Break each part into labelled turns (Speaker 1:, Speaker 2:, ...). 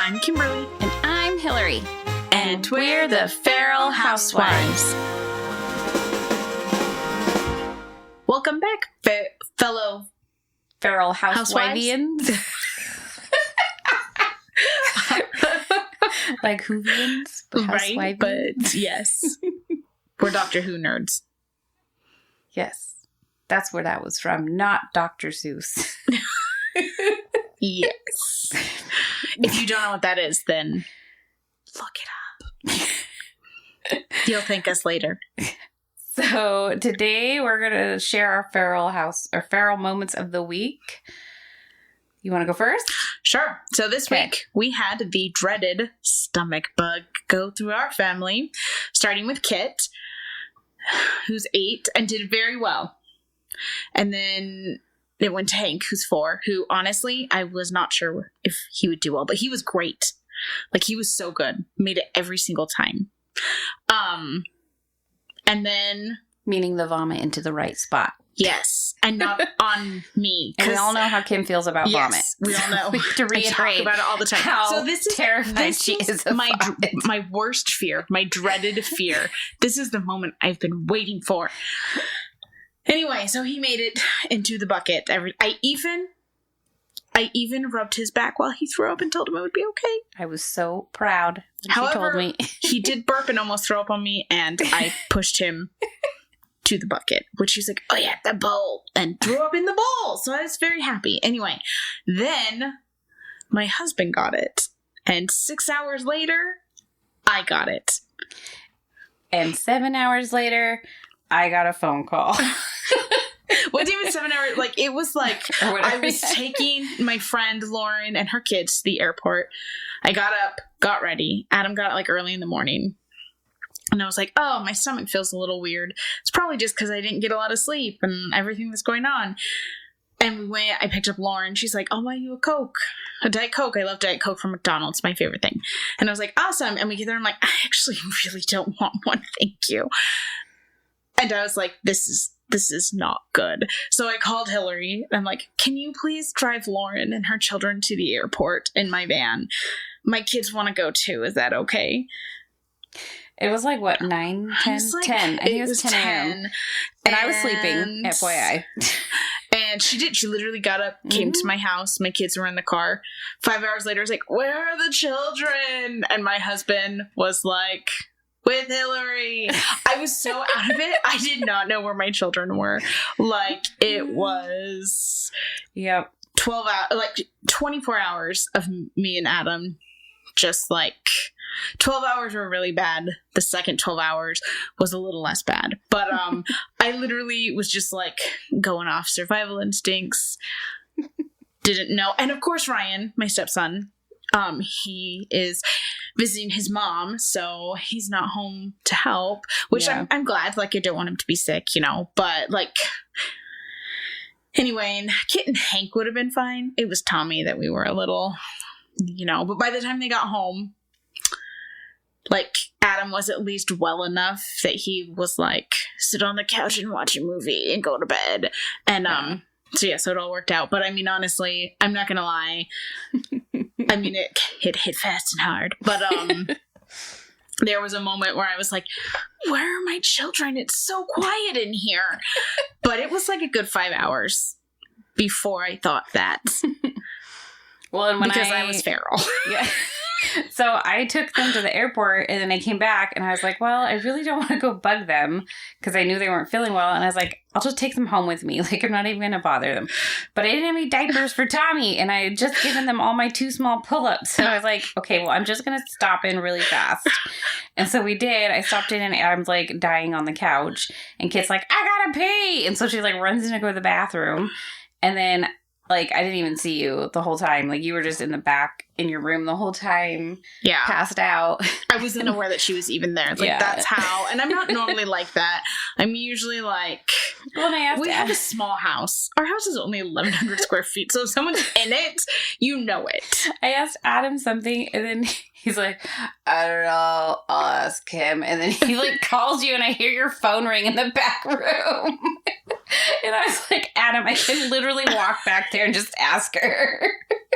Speaker 1: I'm Kimberly.
Speaker 2: And I'm Hillary.
Speaker 1: And we're the Feral Housewives. Welcome back, fellow
Speaker 2: Feral Housewivians. Like Whovians, but
Speaker 1: right? But yes. We're Doctor Who nerds.
Speaker 2: Yes. That's where that was from, not Dr. Seuss.
Speaker 1: Yes. If you don't know what that is, then look it up. You'll thank us later.
Speaker 2: So today we're going to share our feral moments of the week. You want to go first?
Speaker 1: Sure. So this week we had the dreaded stomach bug go through our family, starting with Kit, who's 8 and did very well. And then it went to Hank, who's 4, who honestly, I was not sure if he would do well, but he was great. Like, he was so good. Made it every single time. And then...
Speaker 2: Meaning the vomit into the right spot.
Speaker 1: Yes. And not on me.
Speaker 2: And we all know how Kim feels about vomit.
Speaker 1: We all know.
Speaker 2: We have to reiterate
Speaker 1: I talk about it all the time.
Speaker 2: How terrified she is of
Speaker 1: my worst fear, my dreaded fear. This is the moment I've been waiting for. Anyway, so he made it into the bucket. I even rubbed his back while he threw up and told him it would be okay.
Speaker 2: I was so proud when
Speaker 1: However,
Speaker 2: she told me.
Speaker 1: He did burp and almost throw up on me, and I pushed him to the bucket, which he's like, oh yeah, the bowl, and threw up in the bowl. So I was very happy. Anyway, then my husband got it, and 6 hours later, I got it.
Speaker 2: And 7 hours later, I got a phone call.
Speaker 1: Wasn't even 7 hours. Like, it was like I was taking my friend Lauren and her kids to the airport. I got up, got ready. Adam got up like early in the morning. And I was like, oh, my stomach feels a little weird. It's probably just because I didn't get a lot of sleep and everything that's going on. And we went, I picked up Lauren. She's like, I'll buy you a Coke. A Diet Coke. I love Diet Coke from McDonald's. My favorite thing. And I was like, awesome. And we get there and I'm like, I actually really don't want one. Thank you. And I was like, this is not good. So I called Hillary. And I'm like, can you please drive Lauren and her children to the airport in my van? My kids want to go too. Is that okay?
Speaker 2: It was like, what, 9, 10? 10. I think it was 10 a.m. And I was sleeping, FYI.
Speaker 1: And she did. She literally got up, came to my house. My kids were in the car. 5 hours later, I was like, where are the children? And my husband was like... with Hillary. I was so out of it. I did not know where my children were. Like, it was 12 hours, like 24 hours of me and Adam. Just like 12 hours were really bad. The second 12 hours was a little less bad. But I literally was just like going off survival instincts. Didn't know. And of course, Ryan, my stepson, he is visiting his mom, so he's not home to help, which I'm glad. Like, I don't want him to be sick, but like, anyway, and Kit and Hank would have been fine. It was Tommy that we were a little, but by the time they got home, like, Adam was at least well enough that he was like, sit on the couch and watch a movie and go to bed. And, so it all worked out. But I mean, honestly, I'm not gonna lie. I mean, it hit fast and hard. But there was a moment where I was like, where are my children? It's so quiet in here. But it was like a good 5 hours before I thought that.
Speaker 2: Well, and
Speaker 1: because I was feral.
Speaker 2: Yeah. So I took them to the airport, and then I came back, and I was like, well, I really don't want to go bug them, because I knew they weren't feeling well, and I was like, I'll just take them home with me. Like, I'm not even going to bother them. But I didn't have any diapers for Tommy, and I had just given them all my 2 small pull-ups. So I was like, okay, well, I'm just going to stop in really fast. And so we did. I stopped in, and Adam's, like, dying on the couch, and Kit's like, I gotta pee! And so she, like, runs in to go to the bathroom, and then... like, I didn't even see you the whole time. Like, you were just in the back in your room the whole time. Yeah. Passed out.
Speaker 1: I wasn't aware that she was even there. Like, that's how. And I'm not normally like that. I'm usually like...
Speaker 2: Well, we
Speaker 1: have a small house. Our house is only 1,100 square feet. So if someone's in it, you know it.
Speaker 2: I asked Adam something, and then he's like, I don't know. I'll ask him. And then he, like, calls you, and I hear your phone ring in the back room. And I was like, Adam, I can literally walk back there and just ask her.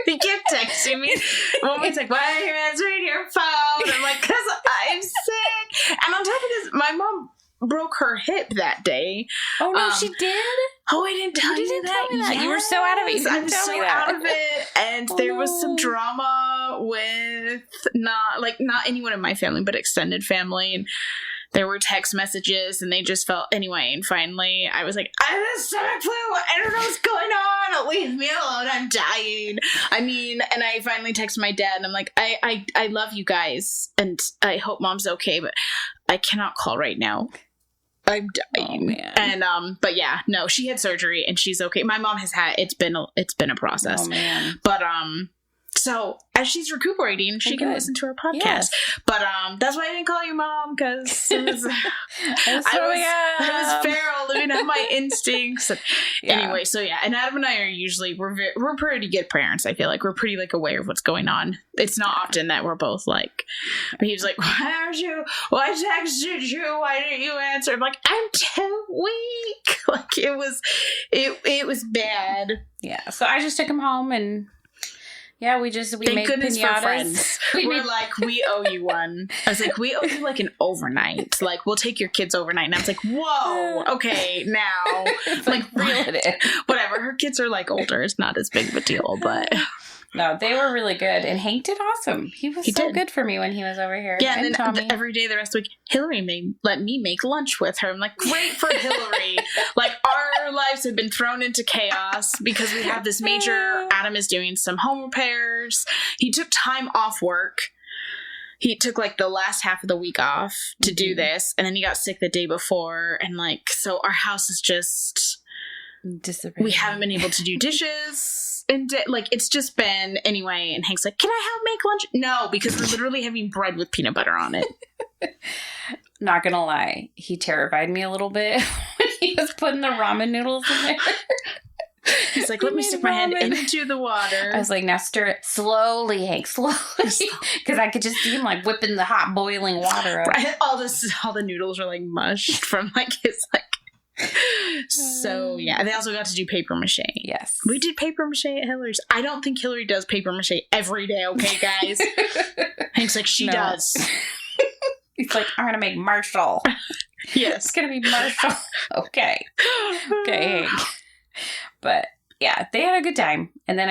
Speaker 1: He kept texting me. Mommy's like, why are you answering your phone? I'm like, because I'm sick. And on top of this, my mom broke her hip that day.
Speaker 2: Oh, no, she did?
Speaker 1: Oh, I didn't tell you that.
Speaker 2: Yes. You were so out of it. You didn't tell me that.
Speaker 1: Out of it. And there was some drama with not anyone in my family, but extended family. And there were text messages, and they just felt anyway. And finally, I was like, I have a stomach flu. I don't know what's going on. Leave me alone. I'm dying. I mean, and I finally texted my dad, and I'm like, I love you guys, and I hope mom's okay, but I cannot call right now. I'm dying.
Speaker 2: Oh, man.
Speaker 1: And but yeah, no, she had surgery and she's okay. My mom has had it's been a process.
Speaker 2: Oh man.
Speaker 1: But so as she's recuperating, she can listen to our podcast. Yes. But that's why I didn't call you mom, because I was feral, living on my instincts. Anyway, so yeah, and Adam and I are usually we're pretty good parents. I feel like we're pretty like aware of what's going on. It's not often that we're both like, he was like, why aren't you? Well, I texted you. Why didn't you answer? I'm like, I'm too weak. Like it was bad.
Speaker 2: Yeah. So I just took him home and. Yeah, we
Speaker 1: Thank
Speaker 2: made
Speaker 1: goodness
Speaker 2: pinatas.
Speaker 1: For friends. We're like, we owe you one. I was like, we owe you like an overnight. Like, we'll take your kids overnight. And I was like, whoa, okay, now. like, reel it in. Whatever. Her kids are like older. It's not as big of a deal, but.
Speaker 2: No, they were really good. And Hank did awesome. He was good for me when he was over here.
Speaker 1: Yeah, and then Tommy. Every day the rest of the week, Hillary let me make lunch with her. I'm like, great for Hillary. Like, our lives have been thrown into chaos because we have this major, Adam is doing some home repairs. He took time off work. He took like the last half of the week off to do this. And then he got sick the day before. And like, so our house is just... We haven't been able to do dishes. And like it's just been anyway, and Hank's like, can I help make lunch? No, because we're literally having bread with peanut butter on it.
Speaker 2: Not gonna lie, he terrified me a little bit when he was putting the ramen noodles in there.
Speaker 1: He's like, let me stick my hand into the water.
Speaker 2: I was like, now stir it slowly, Hank, slowly. Because I could just see him like whipping the hot boiling water up.
Speaker 1: Right. All the noodles are like mushed from like his like. So yeah, they also got to do paper mache.
Speaker 2: Yes,
Speaker 1: we did paper mache at Hillary's. I don't think Hillary does paper mache every day. Okay, guys. Hank's like, she does.
Speaker 2: He's like, I'm gonna make Marshall.
Speaker 1: Yes,
Speaker 2: it's gonna be Marshall. Okay, Hank. But yeah, they had a good time, and then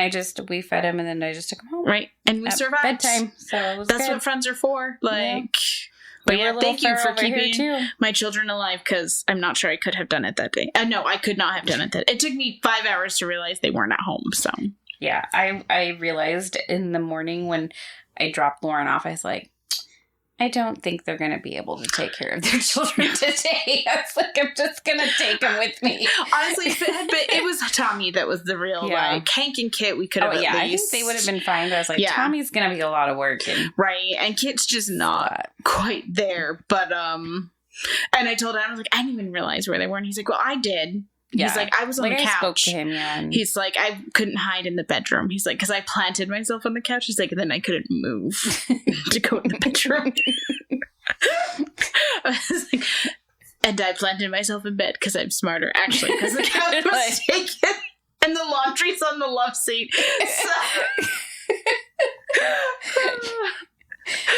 Speaker 2: we fed him, and then I just took him home.
Speaker 1: Right, and we survived
Speaker 2: bedtime. So it was
Speaker 1: that's
Speaker 2: good.
Speaker 1: What friends are for. Like. Yeah.
Speaker 2: But
Speaker 1: yeah, thank you for keeping my children alive, because I'm not sure I could have done it that day. No, I could not have done it It took me 5 hours to realize they weren't at home, so.
Speaker 2: Yeah, I realized in the morning when I dropped Lauren off, I was like, I don't think they're going to be able to take care of their children today. I was like, I'm just going to take them with me.
Speaker 1: Honestly, but it was Tommy that was the real, like, Hank and Kit, we could have at least.
Speaker 2: I think they would have been fine, but I was like, Tommy's going to be a lot of work.
Speaker 1: Right, and Kit's just not quite there, but, and I told him, I was like, I didn't even realize where they were, and he's like, well, I did. Yeah. He's like, I was on the couch. I spoke to him, and he's like, I couldn't hide in the bedroom. He's like, because I planted myself on the couch. He's like, and then I couldn't move to go in the bedroom. I was like, and I planted myself in bed because I'm smarter, actually, because the couch was taken and the laundry's on the love seat. So.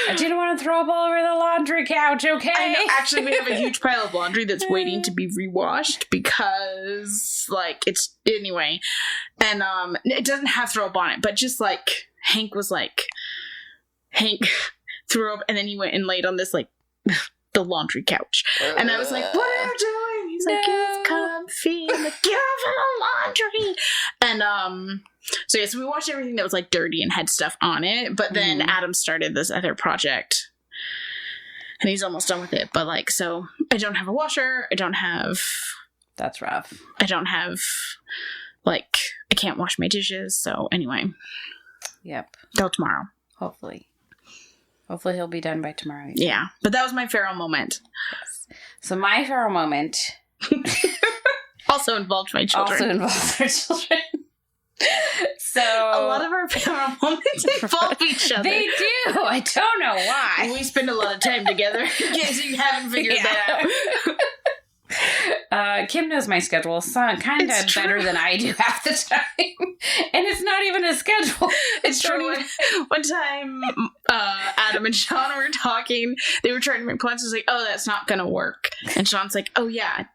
Speaker 2: I didn't want to throw up all over the laundry couch, okay?
Speaker 1: I know. Actually, we have a huge pile of laundry that's waiting to be rewashed because, like, it's... Anyway. And it doesn't have throw up on it, but just, like, Hank threw up, and then he went and laid on this, like, the laundry couch. And I was like, what are you doing? He's like, it's comfy. I'm like, get off of the laundry. And, so yeah, so we watched everything that was like dirty and had stuff on it, but then Adam started this other project and he's almost done with it. But like, so I don't have a washer.
Speaker 2: That's rough.
Speaker 1: I don't have like, I can't wash my dishes. So anyway.
Speaker 2: Yep.
Speaker 1: Till tomorrow.
Speaker 2: Hopefully he'll be done by tomorrow.
Speaker 1: Yeah. But that was my feral moment.
Speaker 2: Yes. So my feral moment
Speaker 1: also involved my children.
Speaker 2: Also involved our children. So
Speaker 1: a lot of our feral moments involve each other.
Speaker 2: They do. I don't know why.
Speaker 1: We spend a lot of time together. In case you haven't figured that
Speaker 2: Kim knows my schedule, so kind of better than I do half the time. And it's not even a schedule.
Speaker 1: It's true. One time, Adam and Sean were talking. They were trying to make plans. I was like, "Oh, that's not gonna work." And Sean's like, "Oh yeah,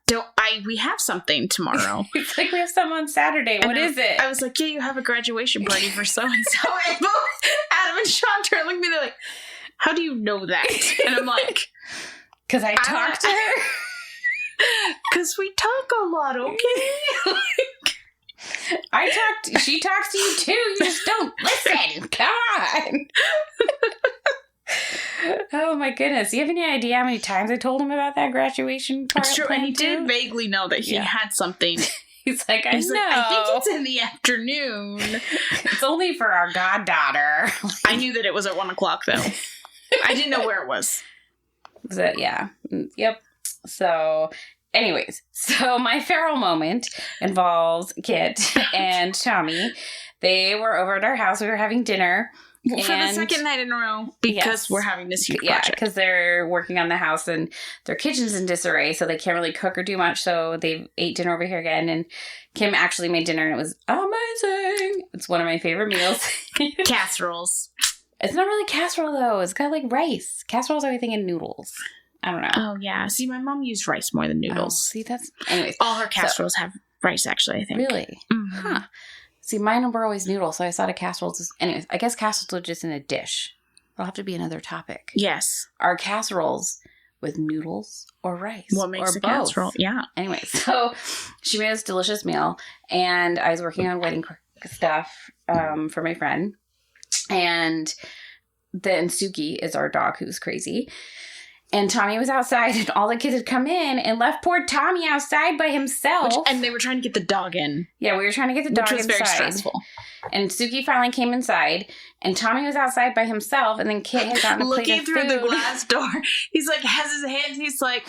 Speaker 1: we have something tomorrow."
Speaker 2: It's like, we have something on Saturday. What is it?
Speaker 1: I was like, "Yeah, you have a graduation party for so and so." And both Adam and Sean turned and looked at me. They're like, "How do you know that?" And I'm like,
Speaker 2: "Because I talked to her."
Speaker 1: Because we talk a lot, okay?
Speaker 2: She talks to you too. You just don't listen. Come on. Oh my goodness. Do you have any idea how many times I told him about that graduation party?
Speaker 1: It's true. And he did vaguely know that he had something.
Speaker 2: He's like, I know.
Speaker 1: Like, I think it's in the afternoon.
Speaker 2: It's only for our goddaughter.
Speaker 1: I knew that it was at 1 o'clock, though. I didn't know where it was.
Speaker 2: Was it? Yeah. Yep. So, anyways, my feral moment involves Kit and Tommy. They were over at our house. We were having dinner.
Speaker 1: For the second night in a row, because we're having this huge project. Yeah,
Speaker 2: because they're working on the house and their kitchen's in disarray, so they can't really cook or do much, so they ate dinner over here again, and Kim actually made dinner, and it was amazing. It's one of my favorite meals.
Speaker 1: Casseroles.
Speaker 2: It's not really casserole, though. It's got, like, rice. Casseroles are thinking noodles. I don't know.
Speaker 1: Oh, yeah. See, my mom used rice more than noodles.
Speaker 2: Oh, see, that's... Anyways.
Speaker 1: All her casseroles have rice, actually, I think.
Speaker 2: Really?
Speaker 1: Mm-hmm.
Speaker 2: Huh. See, mine were always noodles, so I thought of casseroles. Anyways, I guess casseroles are just in a dish. It'll have to be another topic.
Speaker 1: Yes.
Speaker 2: Are casseroles with noodles or rice?
Speaker 1: What makes a casserole? Yeah.
Speaker 2: Anyway, so she made this delicious meal, and I was working on wedding stuff for my friend. And then Suki is our dog who's crazy. And Tommy was outside, and all the kids had come in and left poor Tommy outside by himself.
Speaker 1: And they were trying to get the dog in.
Speaker 2: Yeah, we were trying to get the dog inside. Which was very stressful. And Suki finally came inside, and Tommy was outside by himself, and then Kit had gotten a plate of food.
Speaker 1: Looking through the glass door. He's like, has his hands, he's like,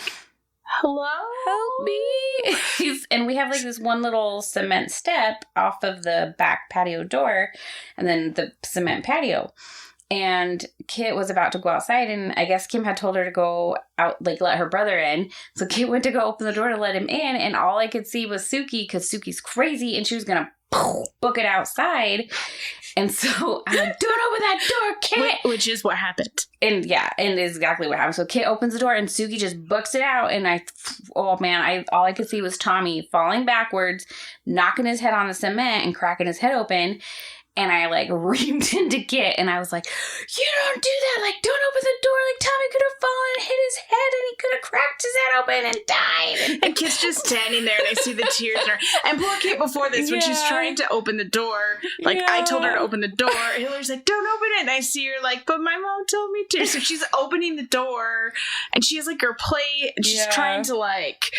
Speaker 1: hello?
Speaker 2: Help me. And we have like this one little cement step off of the back patio door, and then the cement patio. And Kit was about to go outside, and I guess Kim had told her to go out, like, let her brother in. So Kit went to go open the door to let him in, and all I could see was Suki, because Suki's crazy, and she was going to book it outside. And so I'm like, don't open that door, Kit!
Speaker 1: Which is what happened.
Speaker 2: And yeah, and exactly what happened. So Kit opens the door, and Suki just books it out, and all I could see was Tommy falling backwards, knocking his head on the cement, and cracking his head open. And I, like, reamed into Kit, and I was like, you don't do that. Like, don't open the door. Like, Tommy could have fallen and hit his head, and he could have cracked his head open and died.
Speaker 1: And Kit's just standing there, and I see the tears in her. And poor Kit before this, when she's trying to open the door, like, I told her to open the door. Hillary's like, don't open it. And I see her like, but my mom told me to. So she's opening the door, and she has, like, her plate, and she's trying to, like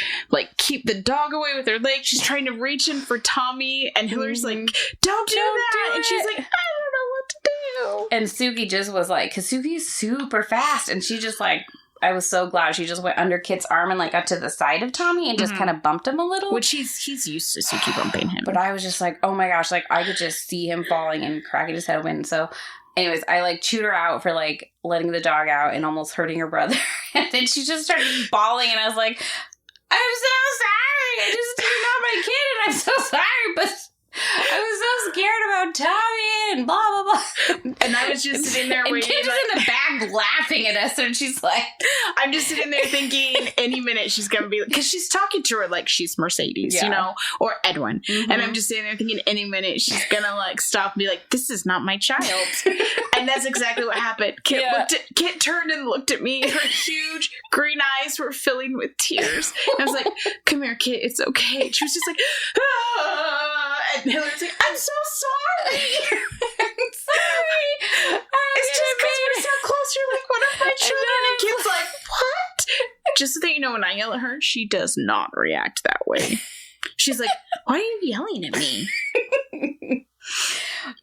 Speaker 1: keep the dog away with her leg. She's trying to reach in for Tommy, and Hillary's like, don't do that. And she's like, I don't know what to do.
Speaker 2: And Suki just was like, because Suki's super fast, and she just, like, I was so glad she just went under Kit's arm and, like, got to the side of Tommy and just kind of bumped him a little.
Speaker 1: Which he's used to Suki bumping him.
Speaker 2: But I was just like, oh my gosh, like, I could just see him falling and cracking his head open. So anyways, I, like, chewed her out for, like, letting the dog out and almost hurting her brother. And then she just started bawling, and I was like, I'm so sorry. I just turned on my kid, and I'm so sorry, but I was so scared about Tommy and blah, blah, blah.
Speaker 1: And I was just sitting there waiting.
Speaker 2: And Kit is in the back laughing at us, and she's like...
Speaker 1: I'm just sitting there thinking any minute she's going to be... Because she's talking to her like she's Mercedes, you know? Or Edwin. Mm-hmm. And I'm just sitting there thinking any minute she's going to, like, stop and be like, this is not my child. And that's exactly what happened. Kit turned and looked at me. Her huge green eyes were filling with tears. And I was like, come here, Kit. It's okay. And she was just like, ah! And Hillary's like, I'm so sorry.
Speaker 2: I'm sorry.
Speaker 1: It's just because we're so close. You're like one of my children. And Kit's like, what? Just so that you know, when I yell at her, she does not react that way. She's like, why are you yelling at me?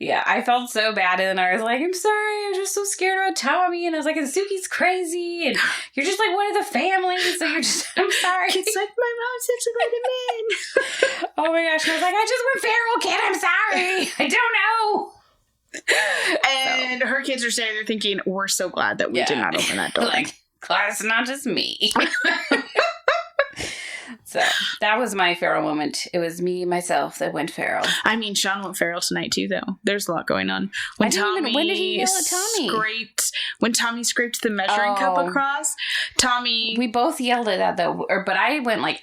Speaker 2: Yeah, I felt so bad, and then I was like, I'm sorry, I'm just so scared about Tommy, and I was like, and Suki's crazy, and you're just like one of the family, so you're just, I'm sorry.
Speaker 1: It's like, my mom said to let him in.
Speaker 2: Oh my gosh, and I was like, I just went feral, Kid, I'm sorry, I don't know.
Speaker 1: And her kids are standing there thinking, we're so glad that we did not open that door.
Speaker 2: Like, glad it's not just me. So that was my feral moment. It was me, myself, that went feral.
Speaker 1: I mean, Sean went feral tonight too, though. There's a lot going on.
Speaker 2: When did he yell at Tommy?
Speaker 1: When Tommy scraped the measuring cup across, Tommy...
Speaker 2: We both yelled at that, though. But I went like,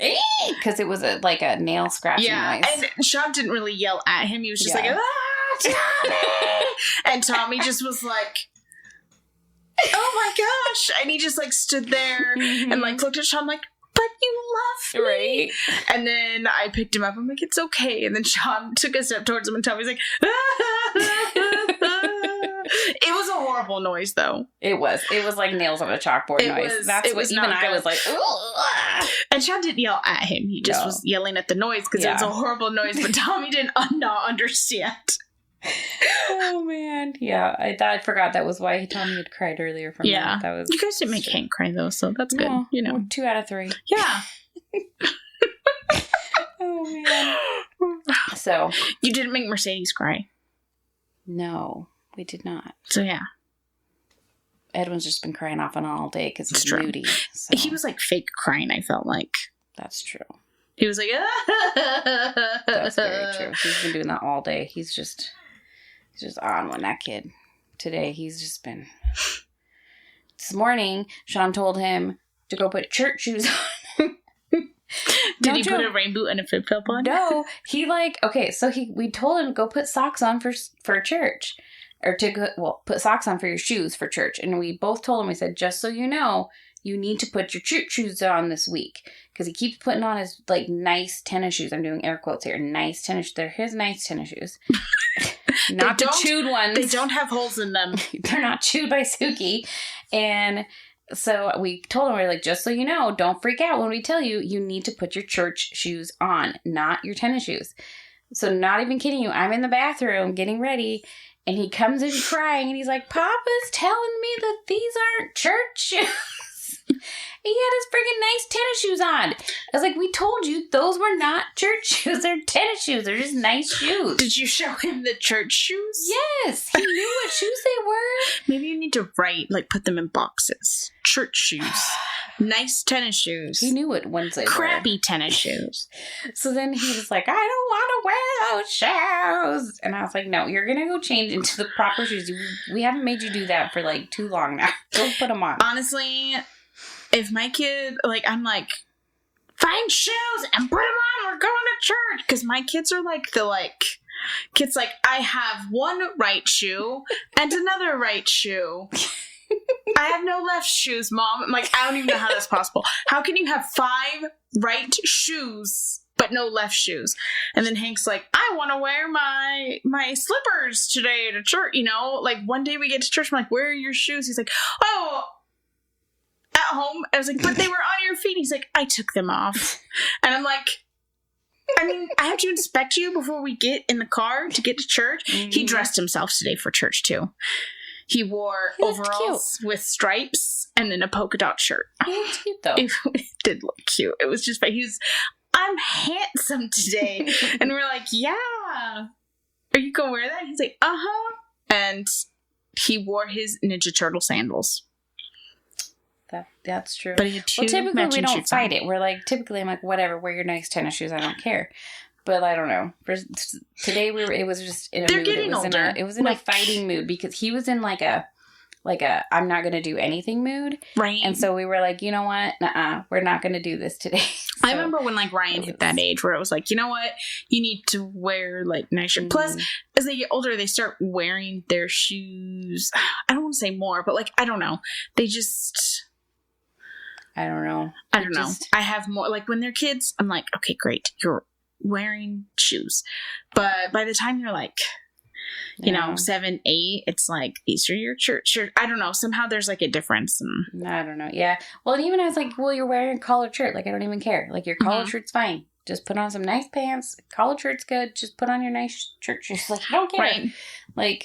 Speaker 2: because it was like a nail scratching noise.
Speaker 1: And Sean didn't really yell at him. He was just like, Tommy! And Tommy just was like... Oh my gosh. And he just like stood there and like looked at Sean like, but you love me.
Speaker 2: Right.
Speaker 1: And then I picked him up. I'm like, it's okay. And then Sean took a step towards him and Tommy's like, It was a horrible noise though.
Speaker 2: It was like nails on a chalkboard noise. That's what even I was like, ugh.
Speaker 1: And Sean didn't yell at him. He just was yelling at the noise because it was a horrible noise, but Tommy did not understand.
Speaker 2: Oh man, yeah. I forgot that was why Tommy had cried earlier from that. That was
Speaker 1: you guys didn't make Hank cry though, so that's good. You know,
Speaker 2: 2 out of 3.
Speaker 1: Yeah.
Speaker 2: Oh man. So
Speaker 1: you didn't make Mercedes cry.
Speaker 2: No, we did not.
Speaker 1: So yeah,
Speaker 2: Edwin's just been crying off and on all day because he's moody. So.
Speaker 1: He was like fake crying. I felt like
Speaker 2: that's true.
Speaker 1: He was like,
Speaker 2: That's very true. He's been doing that all day. He's just on one, that kid. Today, he's just been... This morning, Sean told him to go put church shoes on.
Speaker 1: Did he put a rain boot and a flip-flop on?
Speaker 2: No. He we told him to go put socks on for church. Or put socks on for your shoes for church. And we both told him, we said, just so you know, you need to put your church shoes on this week. Because he keeps putting on his, like, nice tennis shoes. I'm doing air quotes here. Nice tennis. They're his nice tennis shoes. Not the chewed ones.
Speaker 1: They don't have holes in them.
Speaker 2: They're not chewed by Suki. And so we told him, we were like, just so you know, don't freak out when we tell you, you need to put your church shoes on, not your tennis shoes. So not even kidding you, I'm in the bathroom getting ready, and he comes in crying, and he's like, Papa's telling me that these aren't church shoes. He had his friggin' nice tennis shoes on. I was like, we told you those were not church shoes. They're tennis shoes. They're just nice shoes.
Speaker 1: Did you show him the church shoes?
Speaker 2: Yes. He knew what shoes they were.
Speaker 1: Maybe you need to put them in boxes. Church shoes. Nice tennis shoes.
Speaker 2: He knew what ones they were.
Speaker 1: Crappy tennis shoes.
Speaker 2: So then he was like, I don't want to wear those shoes. And I was like, no, you're going to go change into the proper shoes. We haven't made you do that for like too long now. Go put them on.
Speaker 1: Honestly... If my kid, I'm like, find shoes and put them on, we're going to church. Because my kids are kids I have one right shoe and another right shoe. I have no left shoes, Mom. I'm like, I don't even know how that's possible. How can you have 5 right shoes but no left shoes? And then Hank's like, I want to wear my slippers today to church. One day we get to church, I'm like, where are your shoes? He's like, oh, at home. I was like, but they were on your feet. He's like, I took them off. And I'm like, I have to inspect you before we get in the car to get to church. Mm-hmm. He dressed himself today for church too. He wore overalls with stripes and then a polka dot shirt.
Speaker 2: He looked cute though.
Speaker 1: It did look cute. It was just fun. I'm handsome today. And we're like, yeah. Are you going to wear that? He's like, uh-huh. And he wore his Ninja Turtle sandals.
Speaker 2: That's true.
Speaker 1: But he had
Speaker 2: typically we don't fight it. We're like, typically I'm like, whatever, wear your nice tennis shoes. I don't care. But I don't know. Today it was just in a
Speaker 1: They're
Speaker 2: mood.
Speaker 1: Getting older.
Speaker 2: It was in a fighting mood because he was in like a I'm not going to do anything mood.
Speaker 1: Right.
Speaker 2: And so we were like, you know what? We're not going to do this today. So,
Speaker 1: I remember when Ryan hit that age where it was like, you know what? You need to wear nice shoes. Mm-hmm. Plus, as they get older, they start wearing their shoes. I don't want to say more, but I don't know. They just...
Speaker 2: I don't know.
Speaker 1: I have more, when they're kids, I'm like, okay, great. You're wearing shoes. But by the time you're 7, 8, it's like, these are your church shirts. I don't know. Somehow there's a difference.
Speaker 2: I don't know. Yeah. Well, and even I was like, well, you're wearing a collared shirt. I don't even care. Your collared shirt's fine. Just put on some nice pants. Collared shirt's good. Just put on your nice church shoes. I don't care. Right.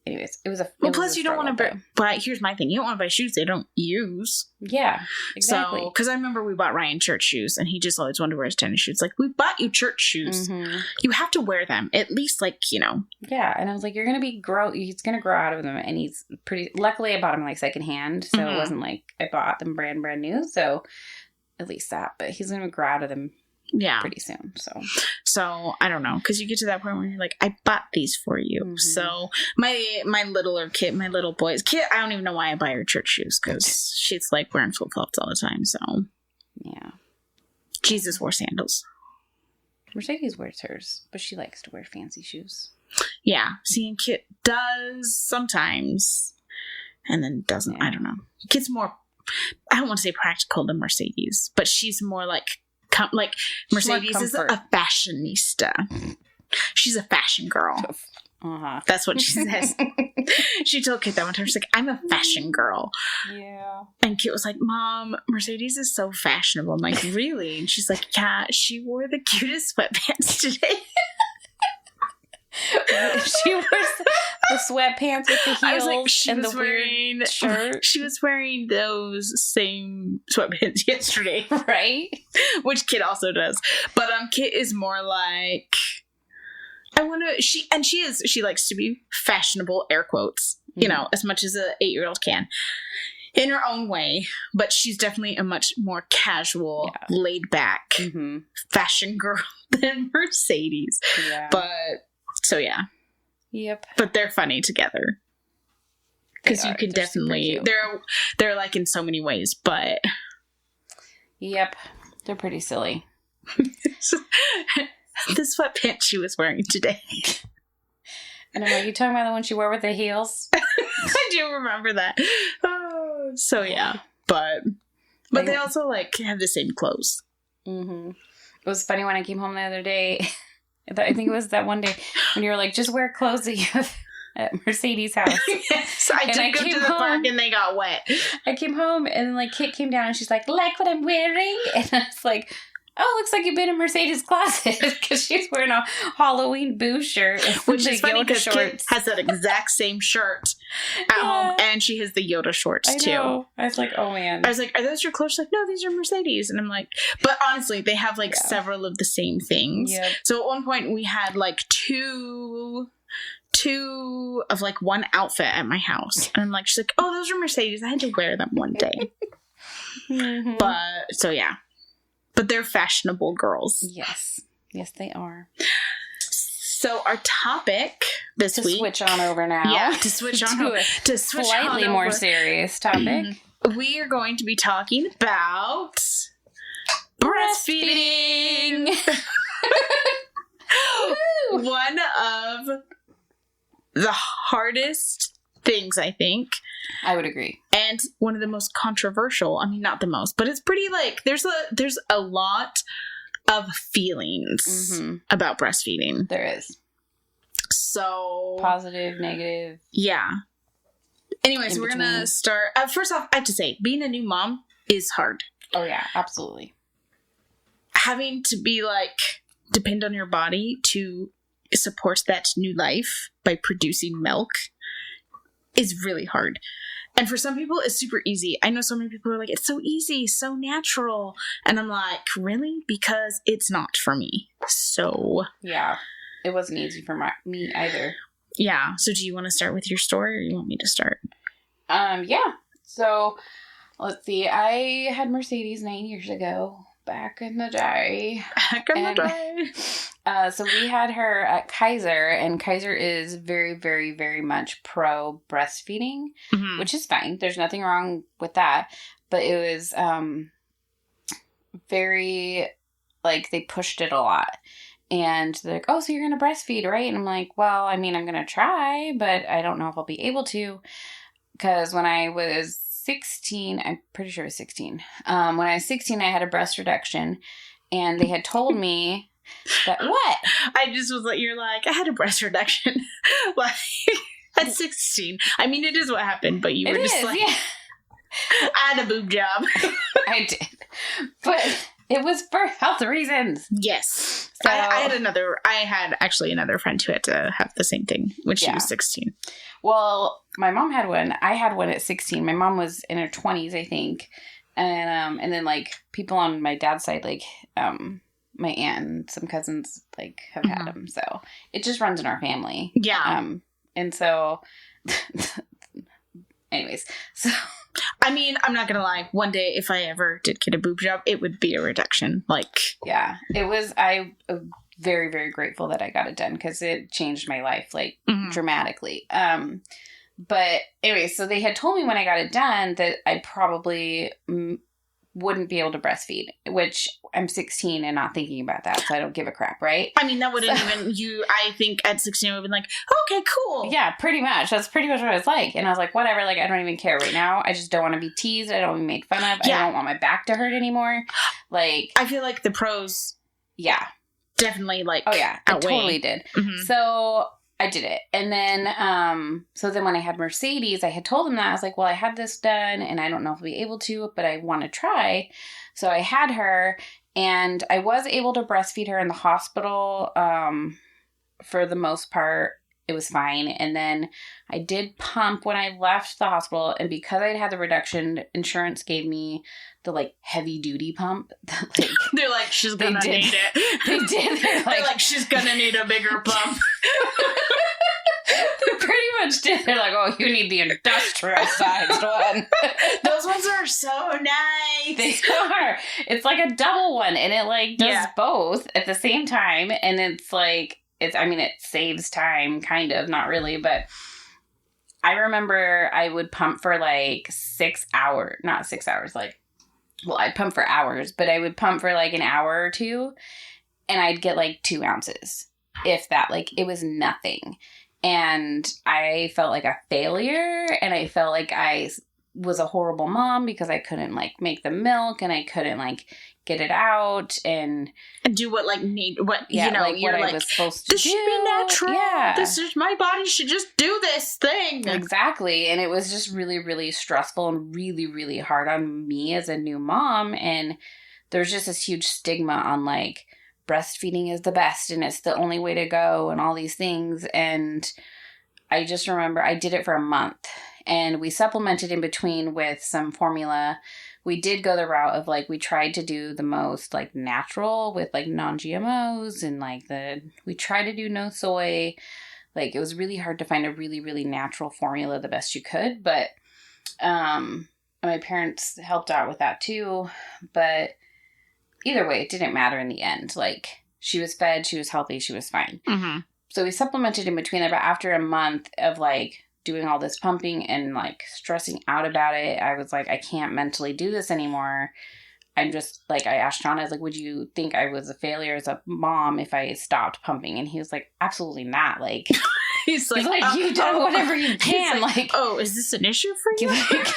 Speaker 2: Anyways, it was a...
Speaker 1: plus, you don't want to buy... Here's my thing. You don't want to buy shoes they don't use.
Speaker 2: Yeah, exactly.
Speaker 1: Because I remember we bought Ryan church shoes, and he just always wanted to wear his tennis shoes. We bought you church shoes. Mm-hmm. You have to wear them. At least,
Speaker 2: Yeah, and I was like, you're going to be... He's going to grow out of them, and he's pretty... Luckily, I bought them, secondhand, so it wasn't I bought them brand new, so... at least that. But he's going to grow out of them pretty soon.
Speaker 1: So I don't know, because you get to that point where you're like, I bought these for you. Mm-hmm. So my little boys, I don't even know why I buy her church shoes, because she's like wearing flip-flops all the time. So
Speaker 2: yeah,
Speaker 1: Jesus wore sandals.
Speaker 2: Mercedes wears hers, but she likes to wear fancy shoes.
Speaker 1: Yeah, see, and Kit does sometimes, and then doesn't. Yeah. I don't know. Kit's more, I don't want to say practical than Mercedes, but she's more like Mercedes is a fashionista. She's a fashion girl. Uh-huh. That's what she says. She told Kit that one time. She's like, I'm a fashion girl.
Speaker 2: Yeah.
Speaker 1: And Kit was like, Mom, Mercedes is so fashionable. I'm like, really? And she's like, yeah, she wore the cutest sweatpants today.
Speaker 2: She wears the sweatpants with the heels, like, and the weird shirt.
Speaker 1: She was wearing those same sweatpants yesterday.
Speaker 2: Right?
Speaker 1: Which Kit also does. But Kit is more like, she likes to be fashionable, air quotes, you know, as much as a 8-year-old can. In her own way, but she's definitely a much more casual, laid back fashion girl than Mercedes.
Speaker 2: Yeah.
Speaker 1: But so yeah.
Speaker 2: Yep.
Speaker 1: But they're funny together. Because you can definitely they're like in so many ways, but
Speaker 2: yep. They're pretty silly.
Speaker 1: The sweatpants she was wearing today.
Speaker 2: And I'm like, you talking about the one she wore with the heels?
Speaker 1: I do remember that. Oh, so yeah. But they also like have the same clothes.
Speaker 2: Mm-hmm. It was funny when I came home the other day. I think it was that one day when you were like, just wear clothes that you have at Mercedes' house.
Speaker 1: Yes, I took them to the park and they got wet.
Speaker 2: I came home and like Kit came down and she's like what I'm wearing? And I was like, oh, looks like you've been in Mercedes' closet, because she's wearing a Halloween Boo shirt.
Speaker 1: Which is funny because Kit has that exact same shirt at home, and she has the Yoda shorts too.
Speaker 2: I was like, oh man.
Speaker 1: I was like, are those your clothes? She's like, no, these are Mercedes. And I'm like, but honestly, they have like several of the same things.
Speaker 2: Yep.
Speaker 1: So at one point we had like two of like one outfit at my house. And I'm like, she's like, oh, those are Mercedes. I had to wear them one day.
Speaker 2: Mm-hmm.
Speaker 1: But so yeah. But they're fashionable girls.
Speaker 2: Yes. Yes, they are.
Speaker 1: So our topic this week...
Speaker 2: To switch on over now.
Speaker 1: Yeah, to switch on over. To switch
Speaker 2: slightly more serious topic.
Speaker 1: We are going to be talking about... breastfeeding! One of the hardest things, I think.
Speaker 2: I would agree.
Speaker 1: And one of the most controversial. I mean, not the most, but it's pretty like there's a lot of feelings about breastfeeding.
Speaker 2: There is.
Speaker 1: So
Speaker 2: positive, negative.
Speaker 1: Yeah. Anyways, we're gonna start. First off, I have to say, being a new mom is hard.
Speaker 2: Oh yeah, absolutely.
Speaker 1: Having to be like depend on your body to support that new life by producing milk is really hard. And for some people, it's super easy. I know so many people are like, it's so easy, so natural. And I'm like, really? Because it's not for me. So... yeah.
Speaker 2: It wasn't easy for me either.
Speaker 1: Yeah. So do you want to start with your story, or you want me to start?
Speaker 2: Yeah. So, let's see. I had Mercedes 9 years ago. Back in the day. So we had her at Kaiser, and Kaiser is very, very, very much pro breastfeeding, which is fine. There's nothing wrong with that. But it was very, like, they pushed it a lot. And they're like, oh, so you're going to breastfeed, right? And I'm like, well, I mean, I'm going to try, but I don't know if I'll be able to. Because when I was 16, I'm pretty sure it was 16. When I was 16, I had a breast reduction, and they had told me that what?
Speaker 1: I just was like, you're like, I had a breast reduction, like at 16. I mean, it is what happened, but you were just like, yeah. I had a boob job.
Speaker 2: I did, but it was for health reasons.
Speaker 1: Yes, so, I had actually another friend who had to have the same thing when she was 16.
Speaker 2: Well, my mom had one. I had one at 16. My mom was in her 20s, I think. And then, like, people on my dad's side, like, my aunt and some cousins, like, have had them. So it just runs in our family.
Speaker 1: Yeah.
Speaker 2: And so, anyways, so
Speaker 1: I mean, I'm not gonna lie. One day, if I ever did get a boob job, it would be a reduction. Like,
Speaker 2: yeah, it was. I'm very, very grateful that I got it done because it changed my life like dramatically. But anyway, so they had told me when I got it done that I probably wouldn't be able to breastfeed, which I'm 16 and not thinking about that, so I don't give a crap, right?
Speaker 1: I mean, that wouldn't I think at 16 I would have been like, okay, cool.
Speaker 2: Yeah, pretty much. That's pretty much what I was like. And I was like, whatever, like, I don't even care right now. I just don't want to be teased. I don't want to be made fun of. Yeah. I don't want my back to hurt anymore. Like,
Speaker 1: I feel like the pros.
Speaker 2: Yeah.
Speaker 1: Definitely, like,
Speaker 2: oh, yeah. I totally did.
Speaker 1: Mm-hmm.
Speaker 2: So I did it. And then, so then when I had Mercedes, I had told them that. I was like, well, I had this done and I don't know if I'll be able to, but I want to try. So I had her and I was able to breastfeed her in the hospital. For the most part, it was fine. And then I did pump when I left the hospital. And because I'd had the reduction, insurance gave me the like heavy duty pump. Like,
Speaker 1: they're like, she's gonna need it.
Speaker 2: They did.
Speaker 1: They're like, she's gonna need a bigger pump.
Speaker 2: They pretty much did. They're like, oh, you need the industrial sized one.
Speaker 1: Those ones are so nice.
Speaker 2: They are. It's like a double one, and it like does both at the same time. And it's like, it saves time, kind of, not really, but I remember I would pump for like 6 hours, not 6 hours, like, well, I'd pump for hours, but I would pump for like an hour or two, and I'd get like 2 ounces, if that. Like, it was nothing. And I felt like a failure, and I felt like I was a horrible mom because I couldn't like make the milk, and I couldn't like get it out and
Speaker 1: do what like need what
Speaker 2: yeah,
Speaker 1: you know
Speaker 2: like
Speaker 1: you're
Speaker 2: what
Speaker 1: like,
Speaker 2: I was supposed to
Speaker 1: this
Speaker 2: do.
Speaker 1: should be natural.
Speaker 2: Yeah,
Speaker 1: this is my body should just do this thing.
Speaker 2: Exactly. And it was just really, really stressful and really, really hard on me as a new mom. And there's just this huge stigma on like breastfeeding is the best and it's the only way to go and all these things. And I just remember I did it for a month and we supplemented in between with some formula. We did go the route of like, we tried to do the most like natural with like non-GMOs and like we tried to do no soy. Like, it was really hard to find a really, really natural formula the best you could. But my parents helped out with that too. But either way, it didn't matter in the end. Like, she was fed, she was healthy, she was fine.
Speaker 1: Mm-hmm. So
Speaker 2: we supplemented in between there. But after a month of like doing all this pumping and like stressing out about it, I was like, I can't mentally do this anymore. I'm just like, I asked John, I was like, would you think I was a failure as a mom if I stopped pumping? And he was like, absolutely not. Like,
Speaker 1: he's like
Speaker 2: you've done whatever you can. Like,
Speaker 1: oh, is this an issue for you?
Speaker 2: Like,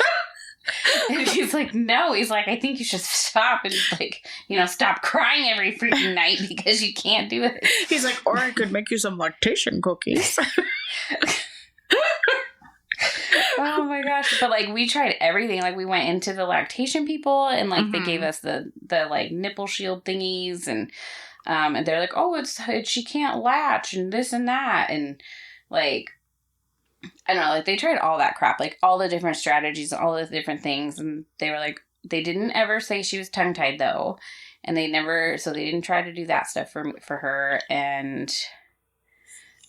Speaker 2: and he's like, no. He's like, I think you should stop and like, stop crying every freaking night because you can't do it.
Speaker 1: He's like, or I could make you some lactation cookies.
Speaker 2: Oh my gosh. But like, we tried everything. Like, we went into the lactation people and like they gave us the like nipple shield thingies and they're like, oh, it's she can't latch and this and that. And like, I don't know, like they tried all that crap, like all the different strategies, all the different things. And they were like, they didn't ever say she was tongue tied though. And they didn't try to do that stuff for her. And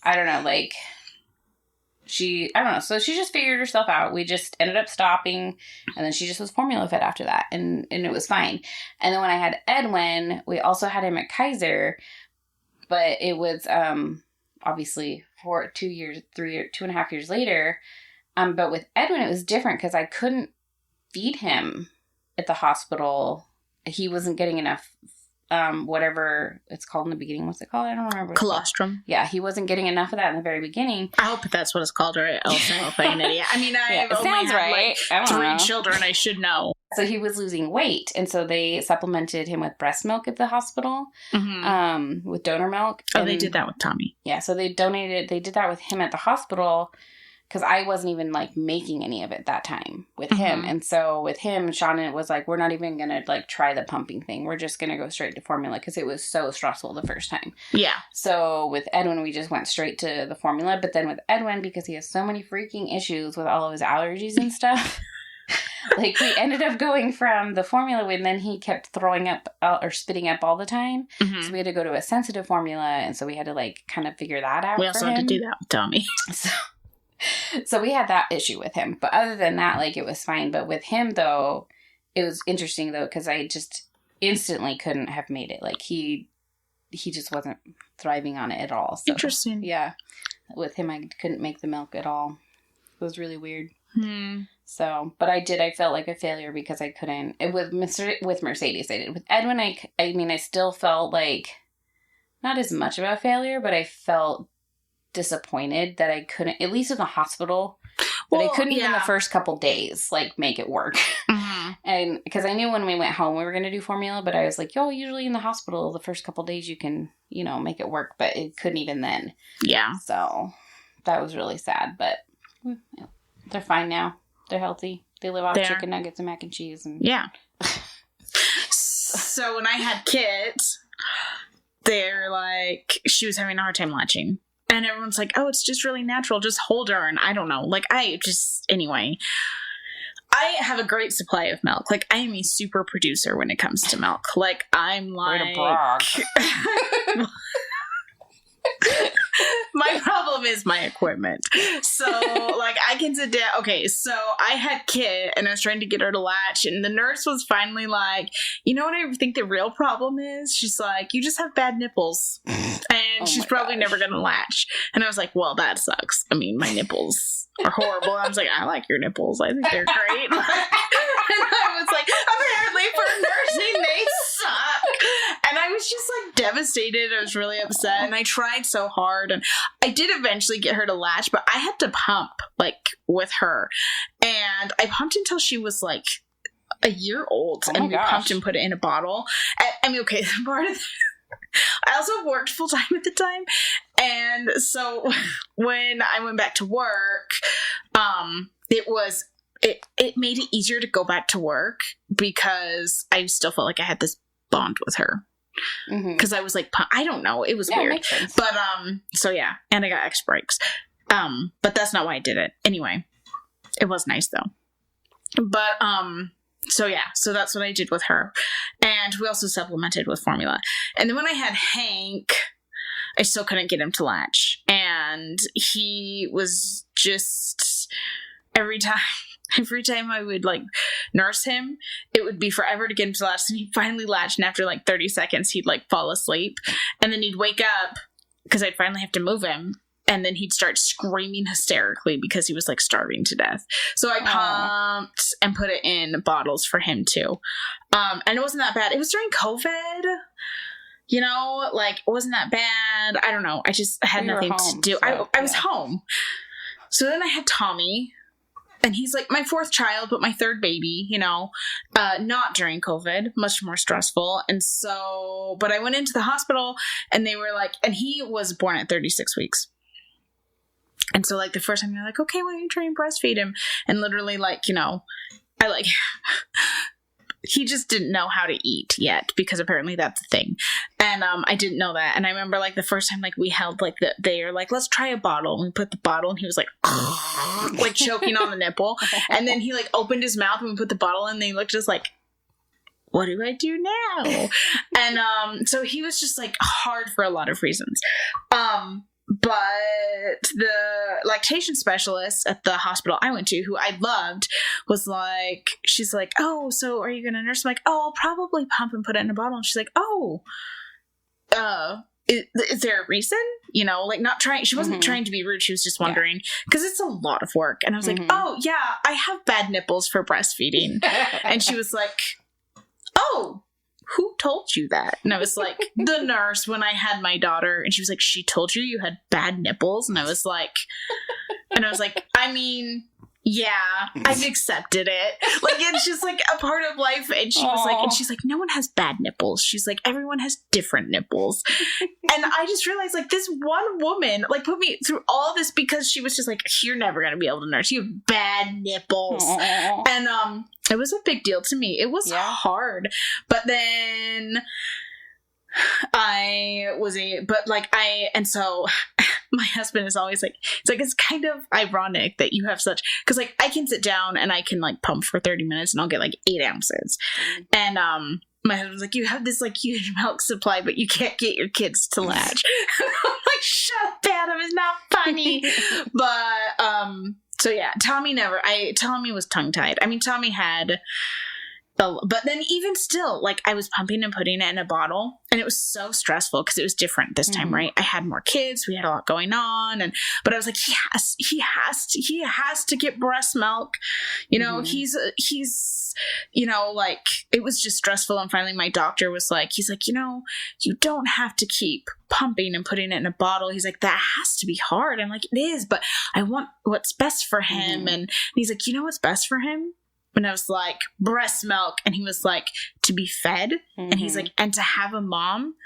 Speaker 2: I don't know, like, I don't know. So she just figured herself out. We just ended up stopping and then she just was formula fed after that. And it was fine. And then when I had Edwin, we also had him at Kaiser, but it was, obviously for 2.5 years later. But with Edwin, it was different because I couldn't feed him at the hospital. He wasn't getting enough, whatever it's called in the beginning. What's it called? I don't remember.
Speaker 1: Colostrum.
Speaker 2: Yeah, he wasn't getting enough of that in the very beginning.
Speaker 1: I hope that's what it's called, or else I'm an idiot. I mean, I've only
Speaker 2: sounds
Speaker 1: had
Speaker 2: right.
Speaker 1: like 3 children. I should know.
Speaker 2: So he was losing weight, and so they supplemented him with breast milk at the hospital, with donor milk.
Speaker 1: Oh, they did that with Tommy.
Speaker 2: Yeah, so they did that with him at the hospital, because I wasn't even, like, making any of it that time with him. And so with him, Shauna was like, we're not even going to, like, try the pumping thing. We're just going to go straight to formula, because it was so stressful the first time.
Speaker 1: Yeah.
Speaker 2: So with Edwin, we just went straight to the formula. But then with Edwin, because he has so many freaking issues with all of his allergies and stuff... Like, we ended up going from the formula and then he kept throwing up or spitting up all the time. So we had to go to a sensitive formula. And so we had to, like, kind of figure that out.
Speaker 1: We also had to do that with Tommy.
Speaker 2: So we had that issue with him. But other than that, like, it was fine. But with him, though, it was interesting, though, because I just instantly couldn't have made it. Like, he just wasn't thriving on it at all. So,
Speaker 1: interesting.
Speaker 2: Yeah. With him, I couldn't make the milk at all. It was really weird. So, but I felt like a failure because I couldn't. With Mercedes, I did. With Edwin, I mean, I still felt like not as much of a failure, but I felt disappointed that I couldn't, at least in the hospital, that I couldn't even the first couple days, like, make it work. And because I knew when we went home we were going to do formula, but I was like, usually in the hospital, the first couple days you can, make it work, but it couldn't even then. Yeah. So that was really sad, but they're fine now. They're healthy. They live off chicken nuggets and mac and cheese. And yeah.
Speaker 1: So when I had Kit, they're like, she was having a hard time latching. And everyone's like, oh, it's just really natural. Just hold her. And I don't know. Like, anyway, I have a great supply of milk. Like, I am a super producer when it comes to milk. Like, I'm like... Way to brag. My problem is my equipment. So, like, I can sit down. Okay, so I had Kit, and I was trying to get her to latch, and the nurse was finally like, you know what I think the real problem is? She's like, you just have bad nipples. And she's probably never going to latch. And I was like, well, that sucks. I mean, my nipples are horrible. I was like, I like your nipples. I think they're great. And I was like, apparently for nursing, they suck. And I was just like devastated. I was really upset. And I tried so hard. And I did eventually get her to latch, but I had to pump like with her. And I pumped until she was like a year old. And we pumped and put it in a bottle. I mean, okay, part of I also worked full time at the time. And so when I went back to work, it made it easier to go back to work because I still felt like I had this bond with her. Because I was like, I don't know. It was weird. Makes sense. But, so yeah. And I got X breaks. But that's not why I did it. Anyway, it was nice though. But, so yeah, so that's what I did with her. And we also supplemented with formula. And then when I had Hank, I still couldn't get him to latch. And he was just, every time I would like nurse him, it would be forever to get him to latch. And he'd finally latch. And after like 30 seconds, he'd like fall asleep. And then he'd wake up because I'd finally have to move him. And then he'd start screaming hysterically because he was like starving to death. So I pumped and put it in bottles for him too. And it wasn't that bad. It was during COVID, like it wasn't that bad. I don't know. I just had nothing to do. So, I was home. So then I had Tommy, and he's like my fourth child, but my third baby, not during COVID, much more stressful. And so, but I went into the hospital and they were like, and he was born at 36 weeks. And so, like, the first time, they're like, okay, why don't you try and breastfeed him? And literally, like, I, like, he just didn't know how to eat yet, because apparently that's a thing. And I didn't know that. And I remember, like, the first time, like, we held, like, they were like, let's try a bottle. And we put the bottle, and he was like, like, choking on the nipple. And then he, like, opened his mouth, and we put the bottle in, and they looked at us like, what do I do now? And so he was just, like, hard for a lot of reasons. But the lactation specialist at the hospital I went to, who I loved, was like, she's like, oh, so are you going to nurse? I'm like, oh, I'll probably pump and put it in a bottle. And she's like, oh, is there a reason? Like not trying, she wasn't trying to be rude. She was just wondering, because it's a lot of work. And I was like, oh yeah, I have bad nipples for breastfeeding. And she was like, oh, who told you that? And I was like, the nurse when I had my daughter. And she was like, she told you had bad nipples? And I was like, I mean, yeah, I've accepted it. Like, it's just like a part of life. And she was like, and she's like, no one has bad nipples. She's like, everyone has different nipples. And I just realized, like, this one woman, like, put me through all this because she was just like, you're never going to be able to nurse. You have bad nipples. And, it was a big deal to me. It was hard. But then and so my husband is always like, it's kind of ironic that you have such, because like I can sit down and I can like pump for 30 minutes and I'll get like 8 ounces. And, my husband's like, you have this like huge milk supply, but you can't get your kids to latch. I'm like, shut up, Adam, it's not funny. But, So yeah, Tommy was tongue-tied. I mean, Tommy had... But then even still, like, I was pumping and putting it in a bottle, and it was so stressful because it was different this time, right? I had more kids, we had a lot going on, but I was like, he has to get breast milk. You know, he's you know, like, it was just stressful. And finally my doctor was like, he's like, you know, you don't have to keep pumping and putting it in a bottle. He's like, that has to be hard. I'm like, it is, but I want what's best for him. And he's like, you know what's best for him? And I was like, breast milk. And he was like, to be fed. And he's like, and to have a mom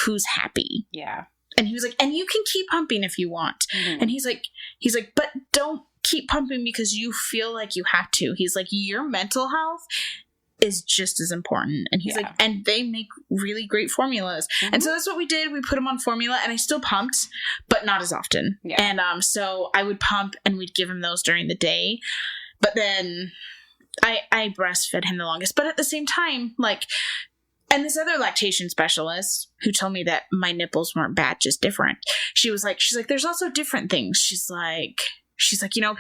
Speaker 1: who's happy.
Speaker 2: Yeah.
Speaker 1: And he was like, and you can keep pumping if you want. And he's like, but don't keep pumping because you feel like you have to. He's like, your mental health is just as important. And he's like, and they make really great formulas. And so that's what we did. We put him on formula, and I still pumped, but not as often. Yeah. And so I would pump, and we'd give him those during the day. But then... I breastfed him the longest, but at the same time, like, and this other lactation specialist who told me that my nipples weren't bad, just different. She's like, there's also different things. She's like, you know,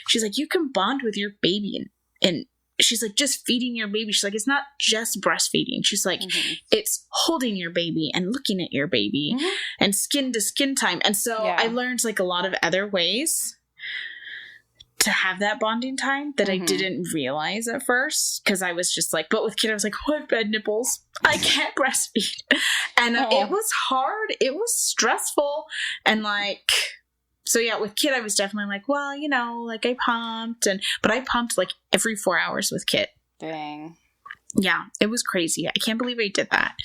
Speaker 1: she's like, you can bond with your baby and she's like, just feeding your baby. She's like, it's not just breastfeeding. She's like, it's holding your baby and looking at your baby and skin to skin time. And so I learned like a lot of other ways to have that bonding time that I didn't realize at first, because I was just like, but with kid I was like, oh, I have bad nipples, I can't breastfeed. And it was hard, it was stressful, and like, so yeah, with kid I was definitely like, well, you know, like I pumped, but I pumped like every 4 hours with Kit.
Speaker 2: Dang.
Speaker 1: Yeah, it was crazy. I can't believe I did that.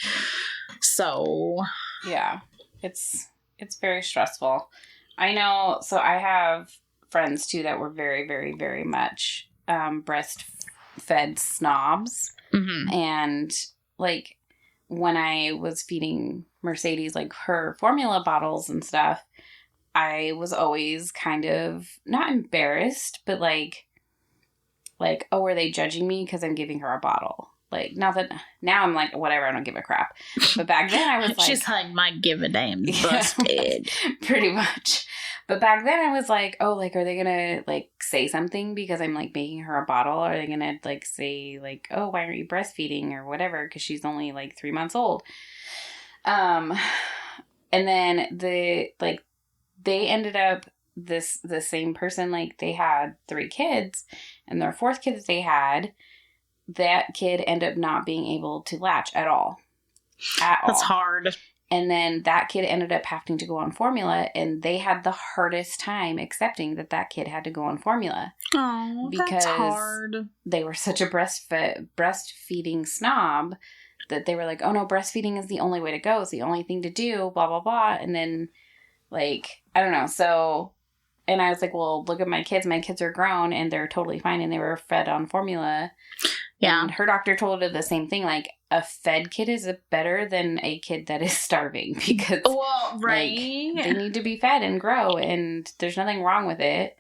Speaker 1: So
Speaker 2: yeah, it's very stressful. I know. So I have friends too that were very, very, very much breastfed snobs. And like when I was feeding Mercedes like her formula bottles and stuff, I was always kind of not embarrassed, but like, oh, are they judging me because I'm giving her a bottle? Like, now I'm like, whatever, I don't give a crap. But back then I was like...
Speaker 1: She's like, my give a damn busted.
Speaker 2: Pretty much. But back then I was like, oh, like, are they going to, like, say something because I'm, like, making her a bottle? Are they going to, like, say, like, oh, why aren't you breastfeeding or whatever? Because she's only, like, 3 months old. And then they ended up, the same person, like, they had 3 kids. And their 4th kid that they had... that kid ended up not being able to latch at all.
Speaker 1: That's hard.
Speaker 2: And then that kid ended up having to go on formula, and they had the hardest time accepting that kid had to go on formula.
Speaker 1: Oh, that's hard.
Speaker 2: They were such a breastfeeding snob that they were like, oh no, breastfeeding is the only way to go. It's the only thing to do, blah, blah, blah. And then, like, I don't know. So, and I was like, well, look at my kids. My kids are grown, and they're totally fine, and they were fed on formula. Yeah. And her doctor told her the same thing. Like, a fed kid is better than a kid that is starving because, well, right. Like, they need to be fed and grow, and there's nothing wrong with it.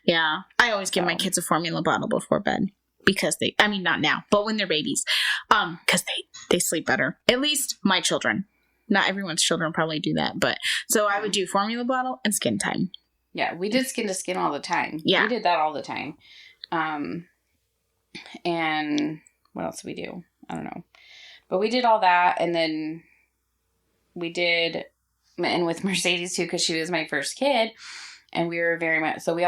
Speaker 1: Yeah. I always give my kids a formula bottle before bed because not now, but when they're babies, because they sleep better. At least my children. Not everyone's children probably do that, but so I would do formula bottle and skin time.
Speaker 2: Yeah, we did skin to skin all the time. Yeah. We did that all the time. And what else did we do? I don't know. But we did all that, and then we did, and with Mercedes too, because she was my first kid, and we were very much, so we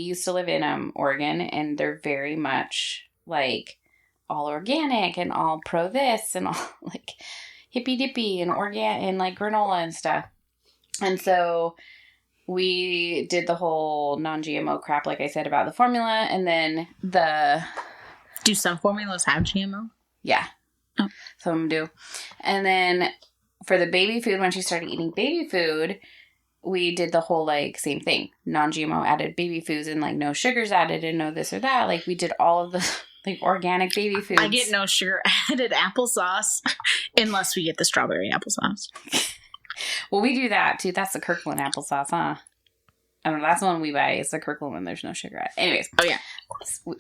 Speaker 2: used to live in Oregon, and they're very much like all organic and all pro this and all like hippy dippy and organic and like granola and stuff. And so we did the whole non-GMO crap, like I said, about the formula, and then
Speaker 1: Do some formulas have GMO?
Speaker 2: Yeah. Oh. Some of them do. And then for the baby food, when she started eating baby food, we did the whole, like, same thing. Non-GMO added baby foods and, like, no sugars added and no this or that. Like, we did all of the, like, organic baby foods.
Speaker 1: I get no sugar added applesauce unless we get the strawberry applesauce.
Speaker 2: Well, we do that, too. That's the Kirkland applesauce, huh? I don't know. That's the one we buy. It's the Kirkland when there's no sugar added. Anyways.
Speaker 1: Oh, yeah.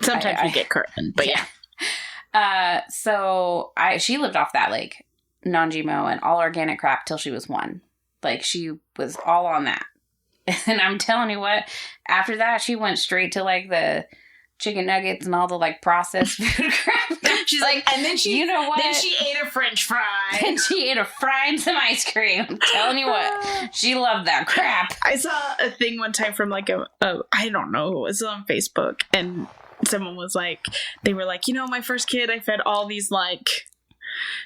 Speaker 1: Sometimes we get Kirkland, but yeah.
Speaker 2: So she lived off that, like, non-GMO and all organic crap till she was 1. Like, she was all on that. And I'm telling you what, after that, she went straight to like the chicken nuggets and all the like processed food crap.
Speaker 1: She's like, and then she,
Speaker 2: you know what?
Speaker 1: Then she ate a French fry.
Speaker 2: And she ate a fry and some ice cream. I'm telling you what, she loved that crap.
Speaker 1: I saw a thing one time from like a I don't know, it was on Facebook, and someone was like, they were like, my first kid, I fed all these like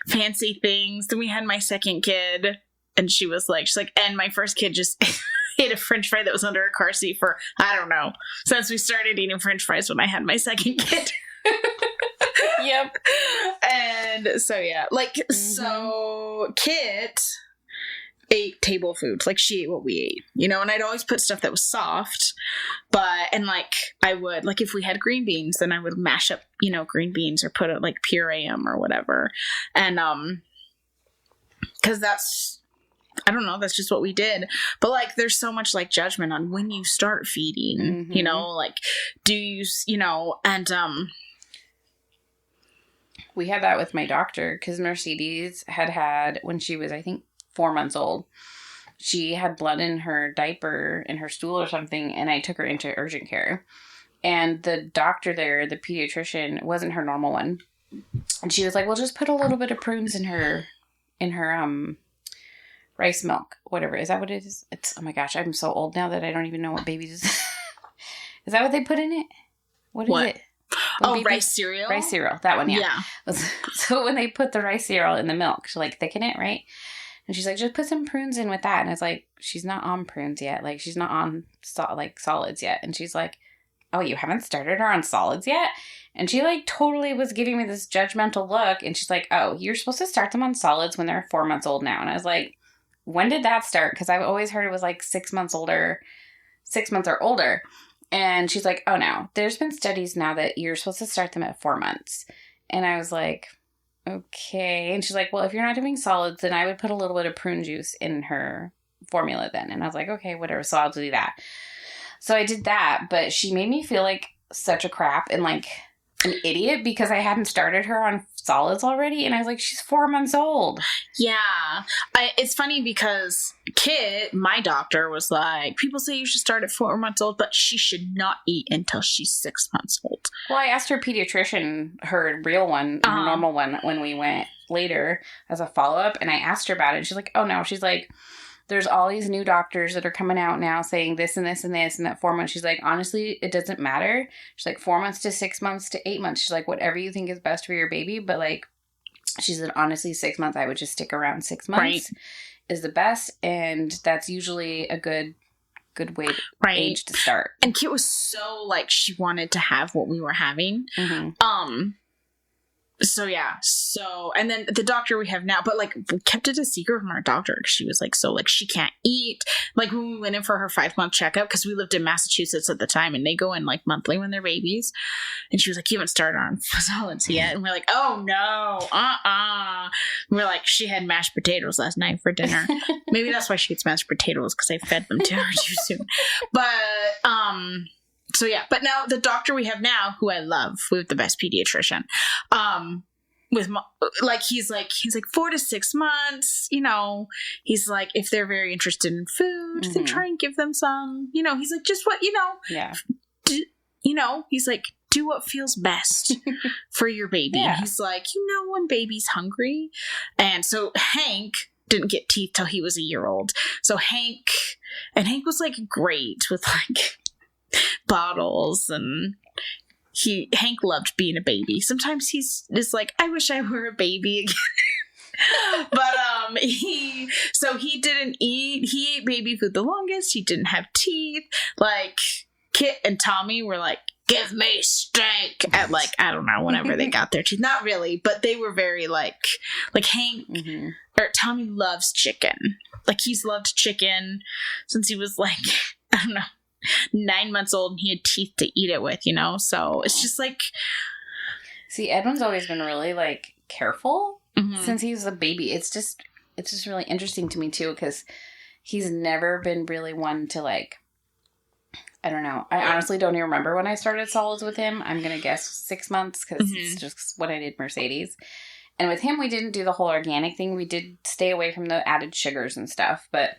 Speaker 1: fancy things. Then we had my second kid, and she's like, and my first kid just ate a French fry that was under a car seat for, I don't know, since we started eating French fries when I had my second kid.
Speaker 2: Yep.
Speaker 1: And so, yeah, like, so Kit ate table food. Like, she ate what we ate, and I'd always put stuff that was soft, and like, I would, like, if we had green beans, then I would mash up, green beans or put it, like, puree them or whatever. And, because that's, I don't know, that's just what we did. But, like, there's so much, like, judgment on when you start feeding, like, do you, and,
Speaker 2: we had that with my doctor, because Mercedes had, when she was, I think, 4 months old, she had blood in her diaper, in her stool or something, and I took her into urgent care. And the doctor there, the pediatrician, wasn't her normal one. And she was like, well, just put a little bit of prunes in her rice milk, whatever. Is that what it is? It's, oh my gosh, I'm so old now that I don't even know what babies is. Is that what they put in it? What is it?
Speaker 1: Rice cereal?
Speaker 2: Rice cereal. That one, yeah. So when they put the rice cereal in the milk, she like thicken it, right? And she's like, just put some prunes in with that. And I was like, she's not on prunes yet. Like, she's not on solids yet. And she's like, oh, you haven't started her on solids yet? And she like totally was giving me this judgmental look. And she's like, oh, you're supposed to start them on solids when they're 4 months old now. And I was like, when did that start? Because I've always heard it was like 6 months older, 6 months or older. And she's like, oh, no, there's been studies now that you're supposed to start them at 4 months. And I was like, okay. And she's like, well, if you're not doing solids, then I would put a little bit of prune juice in her formula then. And I was like, okay, whatever. So I'll do that. So I did that. But she made me feel like such a crap and like an idiot because I hadn't started her on solids already. And I was like, she's 4 months old.
Speaker 1: Yeah. It's funny because Kit, my doctor, was like, people say you should start at 4 months old, but she should not eat until she's 6 months old.
Speaker 2: Well, I asked her pediatrician, her real one, her normal one, when we went later as a follow-up, and I asked her about it. And she's like, oh, no. She's like, there's all these new doctors that are coming out now saying this and this and this and that 4 months. She's like, honestly, it doesn't matter. She's like, 4 months to 6 months to 8 months. She's like, whatever you think is best for your baby. But like, she said, honestly, 6 months, I would just stick around 6 months is the best. And that's usually a good way age to start.
Speaker 1: And Kit was so like, she wanted to have what we were having. So yeah, and then the doctor we have now, but like we kept it a secret from our doctor because she was like, so like she can't eat. Like when we went in for her 5-month checkup, because we lived in Massachusetts at the time, and they go in like monthly when they're babies, and she was like, you haven't started on solids yet, and we're like, oh no, and we're like, she had mashed potatoes last night for dinner. Maybe that's why she eats mashed potatoes, because I fed them to her too soon. But so yeah, but now the doctor we have now, who I love, we have the best pediatrician, he's like 4 to 6 months, he's like, if they're very interested in food, then try and give them some, he's like, just what, he's like, do what feels best for your baby. Yeah. He's like, when baby's hungry. And so Hank didn't get teeth till he was a year old. So Hank was like great with like bottles, and Hank loved being a baby. Sometimes he's just like, I wish I were a baby again. But he didn't eat. He ate baby food the longest. He didn't have teeth. Like Kit and Tommy were like, give me steak at like, I don't know, whenever they got their teeth. Not really, but they were very like Hank or Tommy loves chicken. Like he's loved chicken since he was like, I don't know, 9 months old, and he had teeth to eat it with, so it's just like,
Speaker 2: see, Edwin's always been really like careful since he was a baby. It's just really interesting to me too, because he's never been really one to like, I don't know, I honestly don't even remember when I started solids with him. I'm gonna guess 6 months, because it's just what I did Mercedes. And with him, we didn't do the whole organic thing. We did stay away from the added sugars and stuff, but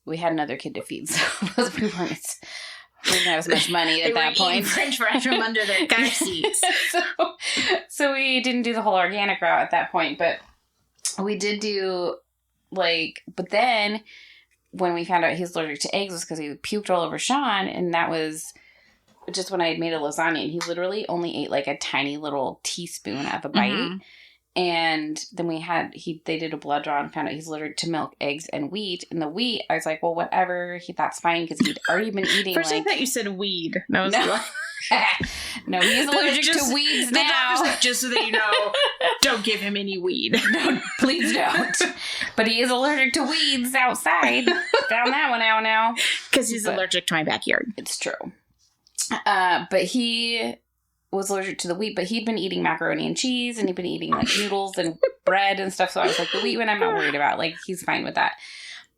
Speaker 2: we had another kid to feed, so we didn't have as much money at that point.
Speaker 1: French fries from under their car seats.
Speaker 2: So we didn't do the whole organic route at that point, but we did do, like, but then when we found out he was allergic to eggs was because he puked all over Sean, and that was just when I had made a lasagna, and he literally only ate like a tiny little teaspoon of a bite. Mm-hmm. And then they did a blood draw and found out he's allergic to milk, eggs, and wheat. And the wheat, I was like, well, whatever. That's fine because he'd already been eating.
Speaker 1: First, I thought you said weed. No,
Speaker 2: no, he's allergic to weeds now. The doctor's like,
Speaker 1: just so that you know, don't give him any weed.
Speaker 2: No, please don't. But he is allergic to weeds outside. Found that one out now.
Speaker 1: Because he's allergic to my backyard.
Speaker 2: It's true. But he was allergic to the wheat, but he'd been eating macaroni and cheese, and he'd been eating like noodles and bread and stuff. So I was like, the wheat one I'm not worried about. Like, he's fine with that.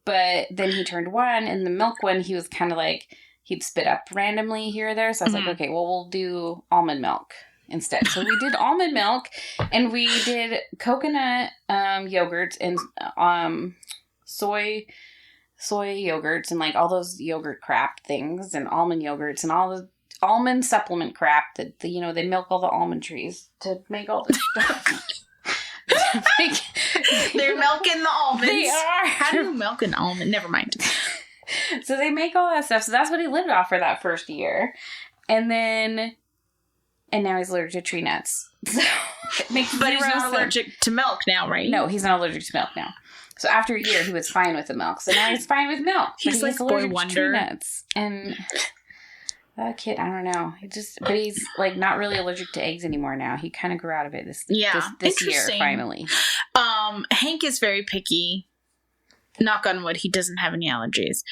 Speaker 2: But then he turned 1, and the milk one, he was kind of like, he'd spit up randomly here or there. So I was like, okay, well, we'll do almond milk instead. So we did almond milk, and we did coconut yogurts and soy yogurts and like all those yogurt crap things and almond yogurts and all the almond supplement crap that they milk all the almond trees to make all this stuff.
Speaker 1: They're milking the almonds.
Speaker 2: They are.
Speaker 1: How do you milk an almond? Never mind.
Speaker 2: So they make all that stuff. So that's what he lived off for that first year. And now he's allergic to tree nuts. So
Speaker 1: but he's not allergic to milk now, right?
Speaker 2: No, he's not allergic to milk now. So after a year, he was fine with the milk. So now he's fine with milk.
Speaker 1: He's like
Speaker 2: allergic
Speaker 1: boy wonder.
Speaker 2: To tree nuts. And that kid, I don't know. But he's like not really allergic to eggs anymore now. He kind of grew out of it this year, finally.
Speaker 1: Hank is very picky. Knock on wood, he doesn't have any allergies.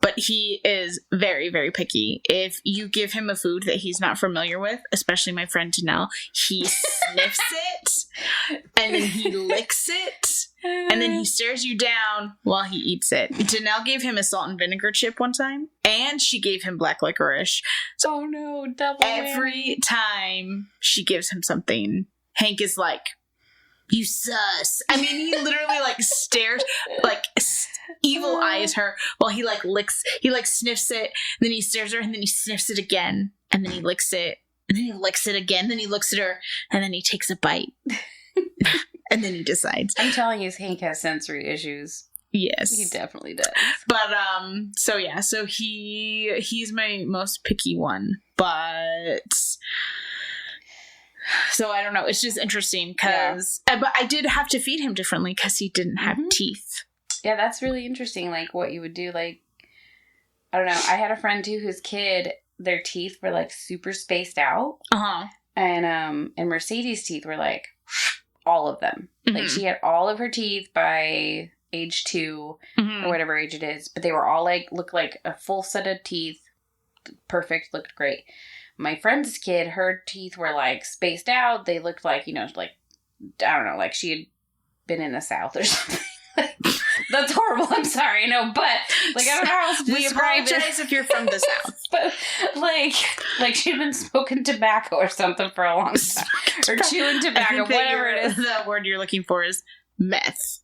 Speaker 1: But he is very, very picky. If you give him a food that he's not familiar with, especially my friend Janelle, he sniffs it, and then he licks it, and then he stares you down while he eats it. Janelle gave him a salt and vinegar chip one time, and she gave him black licorice.
Speaker 2: So, oh no, double
Speaker 1: every time she gives him something, Hank is like, you sus. I mean, he literally like stares, like evil eyes her while he like licks, he like sniffs it, and then he stares at her, and then he sniffs it again, and then he licks it, and then he licks it again, then he looks at her, and then he takes a bite. And then he decides.
Speaker 2: I'm telling you, Hank has sensory issues.
Speaker 1: Yes.
Speaker 2: He definitely does.
Speaker 1: But, so he's my most picky one, but... So I don't know. It's just interesting because, but I did have to feed him differently because he didn't have teeth.
Speaker 2: Yeah, that's really interesting. Like what you would do. Like, I don't know. I had a friend too whose kid, their teeth were like super spaced out. And Mercedes' teeth were like all of them. Like she had all of her teeth by age 2 or whatever age it is, but they were all like looked like a full set of teeth. Perfect, looked great. My friend's kid, her teeth were, like, spaced out. They looked like, like, I don't know, like she had been in the South or something. That's horrible. I'm sorry. No, but, like, I don't know how else to describe it.
Speaker 1: If you're from the South.
Speaker 2: But, like she'd been smoking tobacco or something for a long time. Or chewing tobacco, whatever it is.
Speaker 1: The word you're looking for is meth.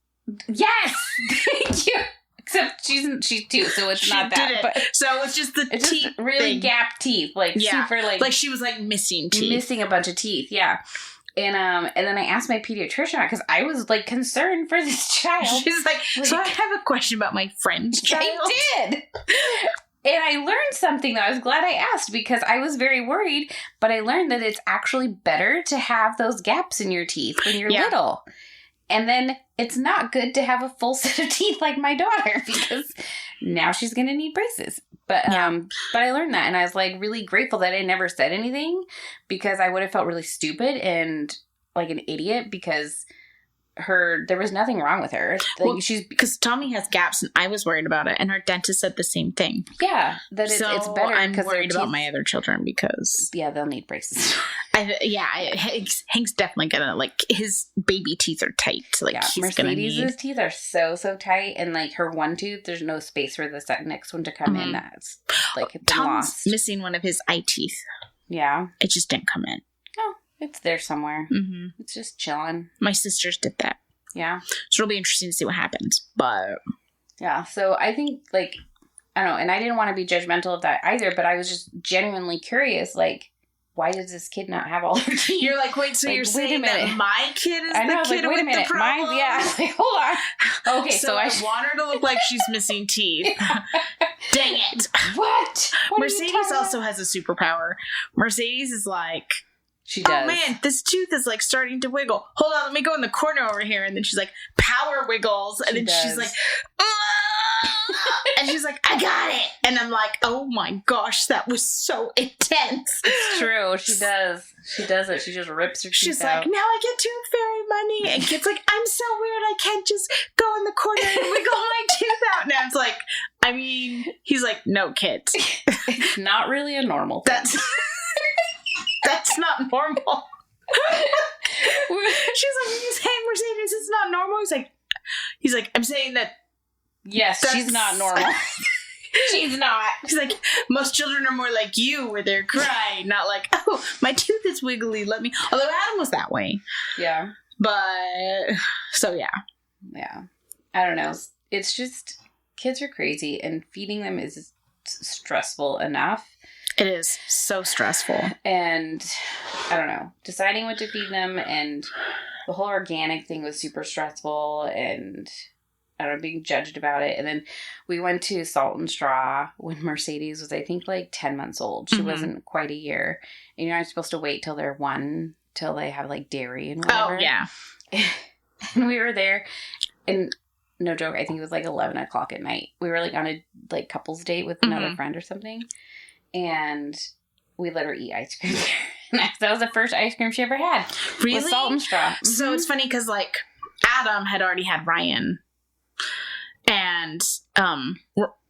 Speaker 2: Yes! Thank you. Except she's 2, so it's not that. But
Speaker 1: so it's just the
Speaker 2: it's
Speaker 1: teeth
Speaker 2: just really gap teeth, like super
Speaker 1: like she was like missing teeth,
Speaker 2: missing a bunch of teeth. Yeah, and then I asked my pediatrician because I was like concerned for this child.
Speaker 1: She's like, so I have a question about my friend's child.
Speaker 2: I did. And I learned something, though. I was glad I asked because I was very worried, but I learned that it's actually better to have those gaps in your teeth when you're little. And then it's not good to have a full set of teeth like my daughter because now she's going to need braces. But I learned that, and I was like really grateful that I never said anything because I would have felt really stupid and like an idiot because there was nothing wrong with her. Like,
Speaker 1: well, because Tommy has gaps, and I was worried about it, and her dentist said the same thing.
Speaker 2: Yeah, that it's better.
Speaker 1: I'm worried about my other children because
Speaker 2: they'll need braces.
Speaker 1: Hank's definitely gonna like his baby teeth are tight. Like
Speaker 2: Mercedes' teeth are so tight, and like her one tooth, there's no space for the next one to come in. That's like it's
Speaker 1: Tom's missing one of his eye teeth.
Speaker 2: Yeah,
Speaker 1: it just didn't come in.
Speaker 2: Oh. It's there somewhere. It's just chilling.
Speaker 1: My sisters did that.
Speaker 2: Yeah.
Speaker 1: So it'll be interesting to see what happens. But
Speaker 2: Yeah. So I think, like, I don't know, and I didn't want to be judgmental of that either, but I was just genuinely curious, like, why does this kid not have all her teeth?
Speaker 1: You're like, wait, so
Speaker 2: like,
Speaker 1: you're saying that my kid is the kid with the problem?
Speaker 2: Mine, yeah. Like, hold on. Okay,
Speaker 1: so I want her to look like she's missing teeth. Dang it.
Speaker 2: What
Speaker 1: Mercedes also has a superpower. Mercedes is like,
Speaker 2: she does.
Speaker 1: Oh man, this tooth is like starting to wiggle. Hold on, let me go in the corner over here. And then she's like, power wiggles. And then she's like, and she's like, I got it. And I'm like, oh my gosh, that was so intense.
Speaker 2: It's true. She does. She does it. She just rips her teeth
Speaker 1: She's
Speaker 2: out.
Speaker 1: like, now I get tooth fairy money. And Kit's like, I'm so weird. I can't just go in the corner and wiggle my tooth out. And it's like, I mean, he's like, no, Kit.
Speaker 2: It's not really a normal thing.
Speaker 1: That's not normal. She's like, you say Mercedes, it's not normal. He's like, I'm saying that.
Speaker 2: Yes, she's not normal. She's not.
Speaker 1: She's like, most children are more like you, where they're crying, not like, oh, my tooth is wiggly. Let me. Although Adam was that way.
Speaker 2: Yeah.
Speaker 1: But so yeah.
Speaker 2: Yeah. I don't know. It's just kids are crazy, and feeding them is stressful enough.
Speaker 1: It is so stressful.
Speaker 2: And I don't know, deciding what to feed them, and the whole organic thing was super stressful, and I don't know, being judged about it. And then we went to Salt and Straw when Mercedes was, I think, like 10 months old. She wasn't quite a year. And you're not supposed to wait till they're 1, till they have like dairy and whatever.
Speaker 1: Oh, yeah.
Speaker 2: And we were there, and no joke, I think it was like 11 o'clock at night. We were like on a like couples date with another friend or something. And we let her eat ice cream there. That was the first ice cream she ever had.
Speaker 1: Really?
Speaker 2: With Salt and Straw. Mm-hmm.
Speaker 1: So it's funny because, like, Adam had already had Ryan. And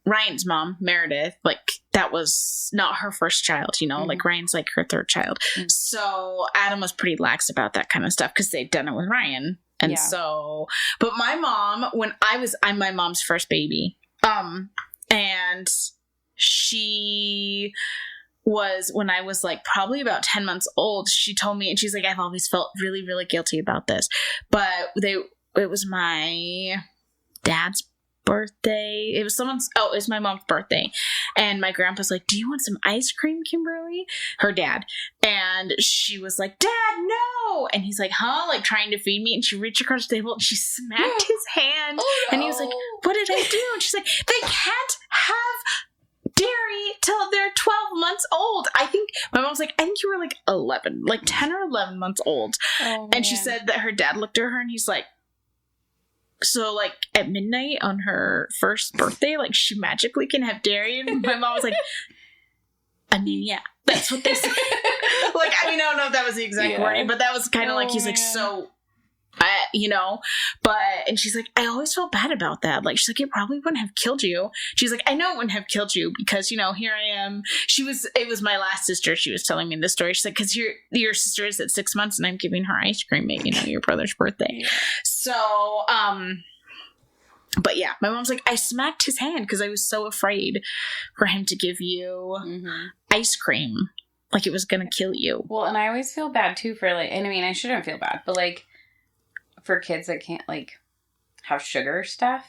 Speaker 1: Ryan's mom, Meredith, like, that was not her first child, you know? Like, Ryan's, like, her third child. So Adam was pretty lax about that kind of stuff because they'd done it with Ryan. And so... But my mom, I'm my mom's first baby. And... She was, when I was like probably about 10 months old, she told me, and she's like, I've always felt really, really guilty about this. But it was my dad's birthday. It was it was my mom's birthday. And my grandpa's like, do you want some ice cream, Kimberly? Her dad. And she was like, Dad, no. And he's like, huh? Like trying to feed me. And she reached across the table and she smacked his hand. Oh, no. And he was like, what did I do? And she's like, they can't have dairy till they're 12 months old. I think my mom's like, I think you were like 11, like 10 or 11 months old. Oh, and she said that her dad looked at her and he's like, so like at midnight on her first birthday, like she magically can have dairy. And my mom was like, I mean, yeah, that's what they said. Like, I mean, I don't know if that was the exact wording, but that was kind of like, he's like, so you know, and she's like, I always felt bad about that. Like, she's like, it probably wouldn't have killed you. She's like, I know it wouldn't have killed you because, you know, here I am. It was my last sister. She was telling me this story. She's like, because your sister is at 6 months and I'm giving her ice cream at, you know, your brother's birthday. So, but yeah, my mom's like, I smacked his hand because I was so afraid for him to give you ice cream. Like it was going to kill you.
Speaker 2: Well, and I always feel bad too for like, and I mean, I shouldn't feel bad, but like, for kids that can't, like, have sugar stuff.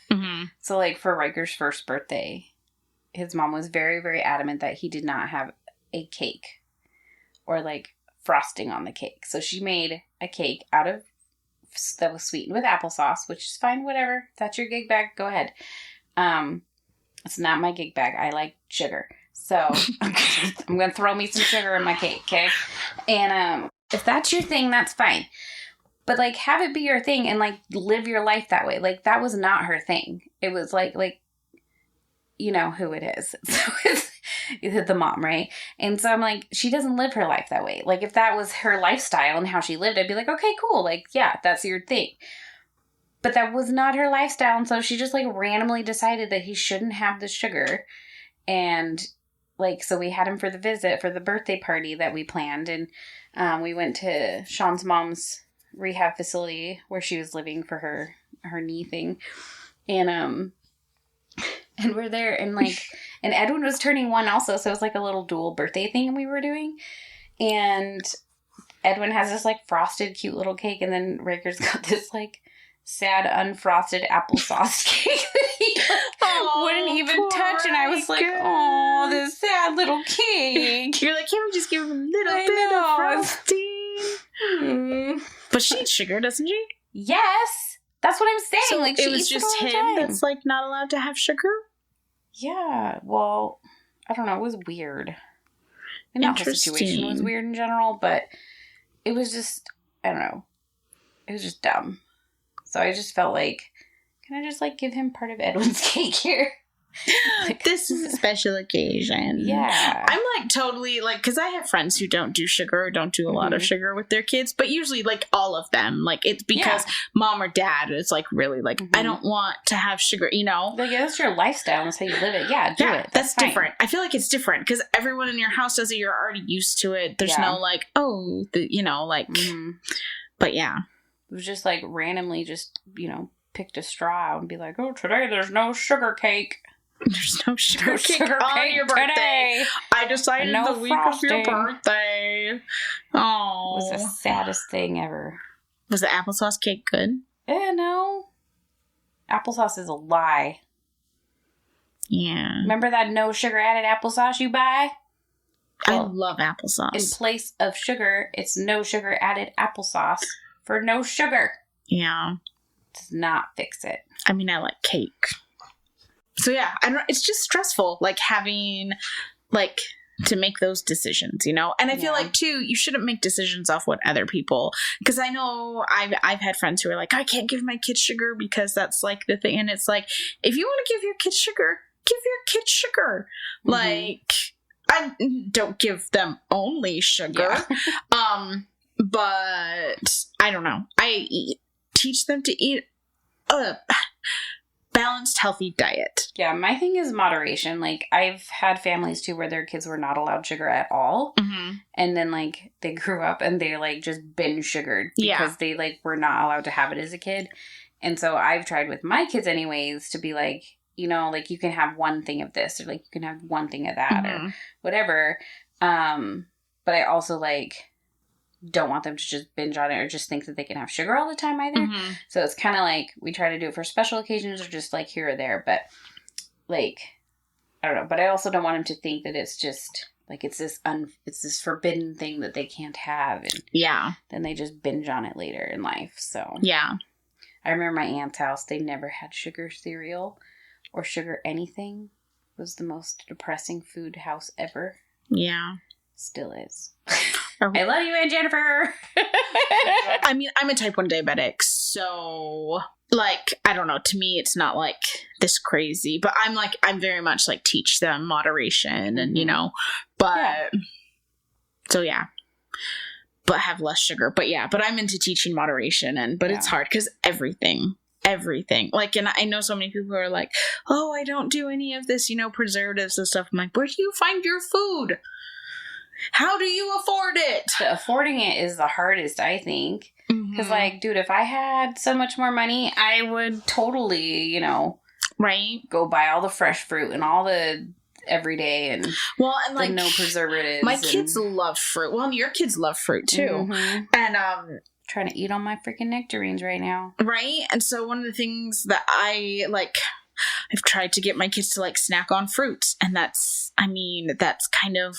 Speaker 2: So, like, for Riker's first birthday, his mom was very, very adamant that he did not have a cake or, like, frosting on the cake. So she made a cake that was sweetened with applesauce, which is fine, whatever. If that's your gig bag, go ahead. It's not my gig bag. I like sugar. So, I'm going to throw me some sugar in my cake, okay? And if that's your thing, that's fine. But, like, have it be your thing and, like, live your life that way. Like, that was not her thing. It was, like, you know who it is. So, it's the mom, right? And so I'm like, she doesn't live her life that way. Like, if that was her lifestyle and how she lived, I'd be like, okay, cool. Like, yeah, that's your thing. But that was not her lifestyle. And so she just, like, randomly decided that he shouldn't have the sugar. And, like, so we had him for the visit for the birthday party that we planned. And we went to Sean's mom's rehab facility where she was living for her knee thing, and we're there, and like, and Edwin was turning 1 also, so it was like a little dual birthday thing we were doing, and Edwin has this like frosted cute little cake, and then Riker's got this like sad unfrosted applesauce cake that he wouldn't even touch. And I was like, oh, this sad little cake.
Speaker 1: You're like, can't we just give him a little bit of frosting? But she eats sugar, doesn't she?
Speaker 2: Yes. That's what I'm saying.
Speaker 1: So
Speaker 2: like,
Speaker 1: it was just him that's like not allowed to have sugar?
Speaker 2: Yeah. Well, I don't know. It was weird. And that whole situation was weird in general, but it was just, I don't know. It was just dumb. So I just felt like, can I just like give him part of Edwin's cake here? Like,
Speaker 1: this is a special occasion.
Speaker 2: Yeah.
Speaker 1: I'm like totally like, because I have friends who don't do sugar or don't do a lot of sugar with their kids, but usually like all of them, like it's because mom or dad is like really like, I don't want to have sugar, you know?
Speaker 2: Like, that's your lifestyle. That's how you live it. Yeah, do it.
Speaker 1: That's different. I feel like it's different because everyone in your house does it. You're already used to it. There's no like, you know, like, but yeah.
Speaker 2: It was just like randomly just, you know, picked a straw out and be like, oh, today there's no sugar cake.
Speaker 1: There's no sugar cake on your birthday. Today. I decided the week frosting. Of your birthday. Oh,
Speaker 2: it was the saddest thing ever.
Speaker 1: Was the applesauce cake good?
Speaker 2: No. Applesauce is a lie.
Speaker 1: Yeah.
Speaker 2: Remember that no sugar added applesauce you buy?
Speaker 1: Well, I love applesauce.
Speaker 2: In place of sugar, it's no sugar added applesauce for no sugar.
Speaker 1: Yeah.
Speaker 2: Does not fix it.
Speaker 1: I mean, I like cake. So yeah, I don't. It's just stressful, like having, like, to make those decisions, you know. And I feel like too, you shouldn't make decisions off what other people. Because I know I've had friends who are like, I can't give my kids sugar because that's like the thing. And it's like, if you want to give your kids sugar, give your kids sugar. Like, I don't give them only sugar. But I don't know. Teach them to eat a balanced, healthy diet.
Speaker 2: Yeah, my thing is moderation. Like, I've had families, too, where their kids were not allowed sugar at all. And then, like, they grew up and they, like, just binge sugared because they, like, were not allowed to have it as a kid. And so I've tried with my kids anyways to be like, you know, like, you can have one thing of this or, like, you can have one thing of that or whatever. But I also, like, don't want them to just binge on it or just think that they can have sugar all the time either. So it's kind of like we try to do it for special occasions or just like here or there. But like, I don't know. But I also don't want them to think that it's just like it's this forbidden thing that they can't have. And then they just binge on it later in life. So I remember my aunt's house. They never had sugar cereal or sugar anything. It was the most depressing food house ever. Yeah. Still is. I love you, Aunt Jennifer.
Speaker 1: I mean, I'm a type 1 diabetic, so, like, I don't know. To me, it's not, like, this crazy. But I'm very much, like, teach them moderation and, you know. But, so, yeah. But have less sugar. But, yeah. But I'm into teaching moderation. But it's hard because everything. Like, and I know so many people who are like, oh, I don't do any of this, you know, preservatives and stuff. I'm like, where do you find your food? How do you afford it?
Speaker 2: Affording it is the hardest, I think. Because, like, dude, if I had so much more money, I would totally, you know, go buy all the fresh fruit and all the everyday and
Speaker 1: like,
Speaker 2: no preservatives.
Speaker 1: My kids love fruit. Well, your kids love fruit too. And
Speaker 2: trying to eat all my freaking nectarines right now.
Speaker 1: Right? And so one of the things that I like, I've tried to get my kids to like snack on fruits, and that's kind of.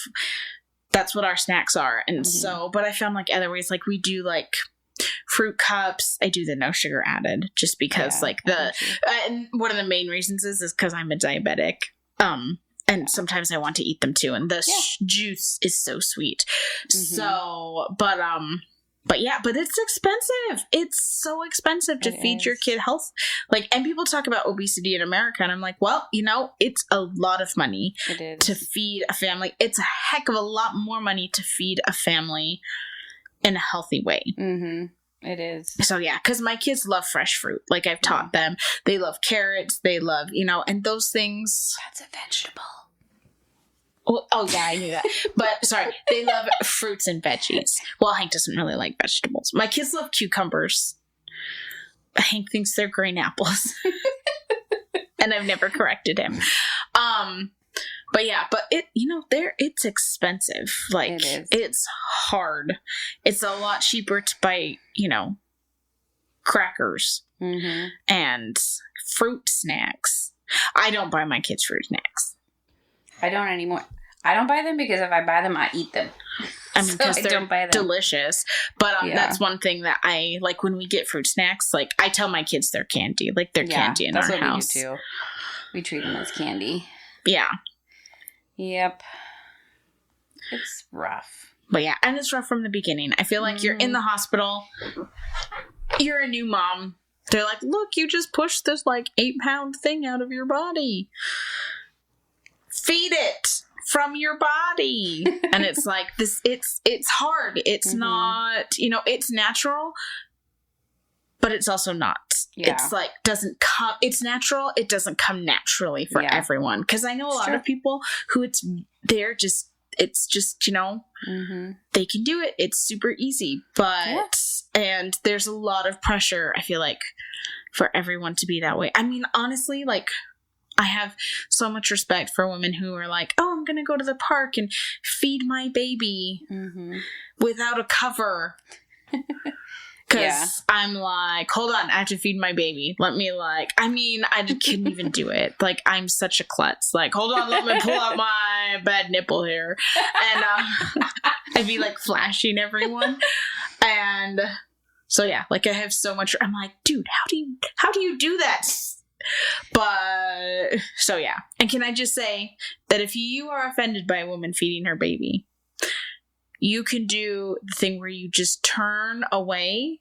Speaker 1: That's what our snacks are. And so, but I found like other ways, like we do like fruit cups. I do the no sugar added just because like and one of the main reasons is because I'm a diabetic. And sometimes I want to eat them too. And the juice is so sweet. So, but yeah, but it's expensive. It's so expensive to feed your kid health. Like, and people talk about obesity in America, and I'm like, well, you know, it's a lot of money to feed a family. It's a heck of a lot more money to feed a family in a healthy way.
Speaker 2: It is.
Speaker 1: So yeah, because my kids love fresh fruit. Like I've taught them, they love carrots. They love, you know, and those things.
Speaker 2: That's a vegetable.
Speaker 1: Oh, yeah, I knew that. But, sorry, they love fruits and veggies. Well, Hank doesn't really like vegetables. My kids love cucumbers. Hank thinks they're green apples. And I've never corrected him. But yeah, but it's expensive. Like,
Speaker 2: it is.
Speaker 1: It's hard. It's a lot cheaper to buy, you know, crackers and fruit snacks. I don't buy my kids fruit snacks.
Speaker 2: I don't anymore. I don't buy them because if I buy them, I eat them.
Speaker 1: I mean, because they're delicious. But that's one thing that I like when we get fruit snacks. Like, I tell my kids they're candy. Like, they're candy in our house.
Speaker 2: We do too. We treat them as candy.
Speaker 1: Yeah.
Speaker 2: Yep. It's rough.
Speaker 1: But yeah, and it's rough from the beginning. I feel like you're in the hospital. You're a new mom. They're like, look, you just pushed this like 8-pound thing out of your body. Feed it from your body. And it's like this, it's hard. It's not, it's natural, but it's also not. Yeah. It's like, it's natural. It doesn't come naturally for everyone. Cause I know a lot of people who it's just, they can do it. It's super easy, and there's a lot of pressure, I feel like, for everyone to be that way. I mean, honestly, like, I have so much respect for women who are like, oh, I'm going to go to the park and feed my baby without a cover. Because I'm like, hold on, I have to feed my baby. Let me I couldn't even do it. Like, I'm such a klutz. Like, hold on, let me pull out my bad nipple here. And I'd be like flashing everyone. And so, yeah, like I have so much, I'm like, dude, how do you do that? But so, yeah. And can I just say that if you are offended by a woman feeding her baby, you can do the thing where you just turn away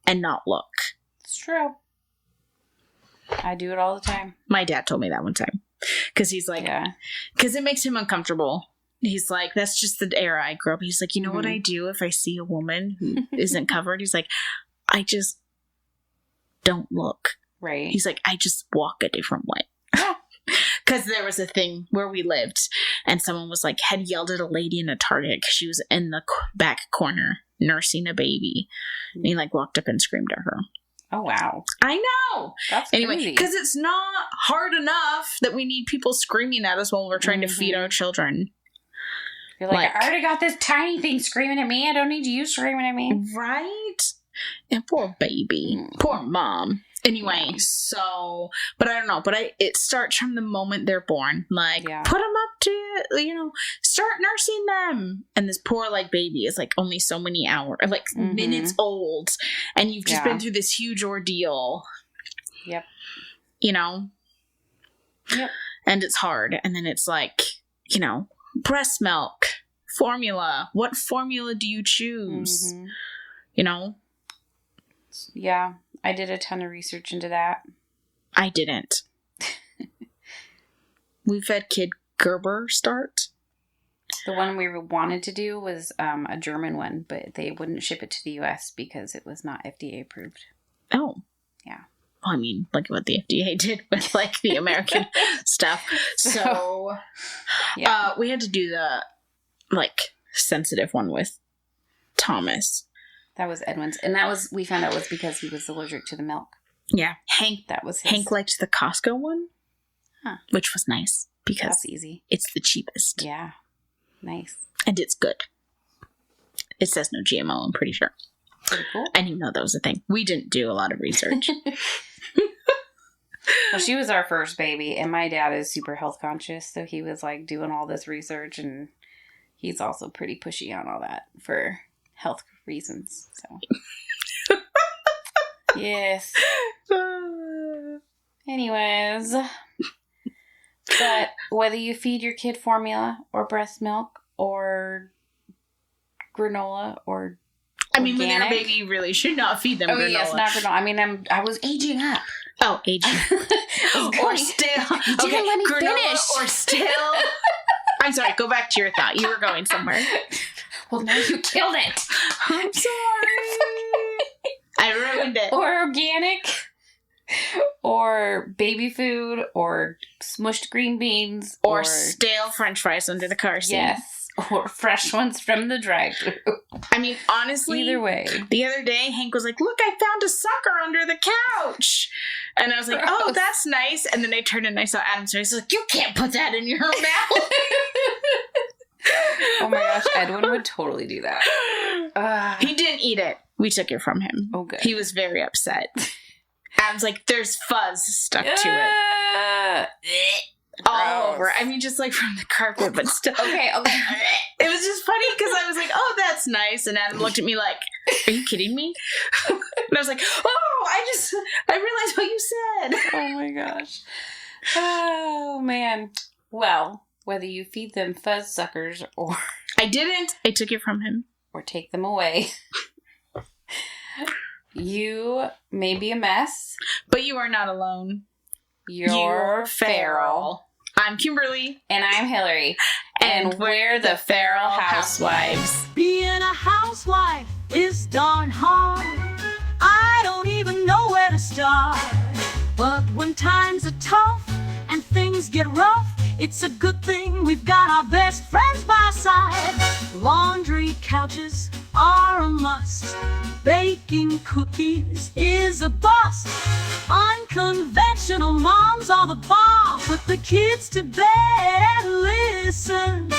Speaker 1: and not look.
Speaker 2: It's true. I do it all the time.
Speaker 1: My dad told me that one time. Because he's like, because it makes him uncomfortable. He's like, that's just the era I grew up. He's like, you know what I do if I see a woman who isn't covered? He's like, I just don't look.
Speaker 2: Right.
Speaker 1: He's like, I just walk a different way. Because there was a thing where we lived and someone was like, had yelled at a lady in a Target because she was in the back corner nursing a baby. And he like walked up and screamed at her.
Speaker 2: Oh, wow.
Speaker 1: I know.
Speaker 2: That's
Speaker 1: anyway,
Speaker 2: crazy.
Speaker 1: Because it's not hard enough that we need people screaming at us while we're trying to feed our children.
Speaker 2: You're like, I already got this tiny thing screaming at me. I don't need you screaming at me.
Speaker 1: Right? And poor baby. Poor mom. Anyway, so, but I don't know, but it starts from the moment they're born. Like, put them up to, start nursing them. And this poor, like, baby is, like, only so many hours, like, minutes old. And you've just been through this huge ordeal.
Speaker 2: Yep.
Speaker 1: Yep. And it's hard. And then it's like, breast milk, formula. What formula do you choose?
Speaker 2: Yeah. I did a ton of research into that.
Speaker 1: I didn't. We've had kid Gerber start.
Speaker 2: The one we wanted to do was a German one, but they wouldn't ship it to the U.S. because it was not FDA approved.
Speaker 1: Oh.
Speaker 2: Yeah.
Speaker 1: Well, I mean, look at what the FDA did with, like, the American stuff. So, we had to do the, like, sensitive one with Thomas.
Speaker 2: That was Edwin's. And we found out was because he was allergic to the milk.
Speaker 1: Yeah.
Speaker 2: That was his.
Speaker 1: Hank liked the Costco one. Huh. Which was nice. Because
Speaker 2: that's easy.
Speaker 1: It's the cheapest.
Speaker 2: Yeah. Nice.
Speaker 1: And it's good. It says no GMO, I'm pretty sure.
Speaker 2: Pretty cool.
Speaker 1: I didn't know that was a thing. We didn't do a lot of research.
Speaker 2: Well, she was our first baby, and my dad is super health conscious, so he was, like, doing all this research, and he's also pretty pushy on all that for health reasons, so. Yes. Anyways. But whether you feed your kid formula or breast milk or granola or
Speaker 1: organic, when you're a baby, you really should not feed them granola.
Speaker 2: Yes, not granola. I mean, I was aging up.
Speaker 1: Oh, aging. Or still.
Speaker 2: You didn't let me finish.
Speaker 1: Or still. I'm sorry, go back to your thought. You were going somewhere.
Speaker 2: Well, now you killed it.
Speaker 1: I'm sorry. I ruined it.
Speaker 2: Or organic. Or baby food. Or smushed green beans.
Speaker 1: Or stale french fries under the car seat.
Speaker 2: Yes. Or fresh ones from the drive-thru.
Speaker 1: I mean, honestly.
Speaker 2: Either way.
Speaker 1: The other day, Hank was like, look, I found a sucker under the couch. And I was like, oh, that's nice. And then I turned and I saw Adam's face. I was like, you can't put that in your mouth.
Speaker 2: Oh my gosh, Edwin would totally do that.
Speaker 1: He didn't eat it. We took it from him.
Speaker 2: Oh, good.
Speaker 1: He was very upset. Adam's like, there's fuzz stuck to it. All over. I mean, just like from the carpet, but still.
Speaker 2: Okay.
Speaker 1: It was just funny because I was like, oh, that's nice. And Adam looked at me like, are you kidding me? And I was like, oh, I realized what you said.
Speaker 2: Oh my gosh. Oh man. Well, whether you feed them fuzz suckers or
Speaker 1: I didn't. I took it from him.
Speaker 2: Or take them away. You may be a mess,
Speaker 1: but you are not alone.
Speaker 2: You're feral.
Speaker 1: I'm Kimberly.
Speaker 2: And I'm Hillary. And we're the Feral Housewives.
Speaker 3: Being a housewife is darn hard. I don't even know where to start. But when times are tough and things get rough, it's a good thing we've got our best friends by our side. Laundry couches are a must. Baking cookies is a bust. Unconventional moms are the bomb. Put the kids to bed, listen.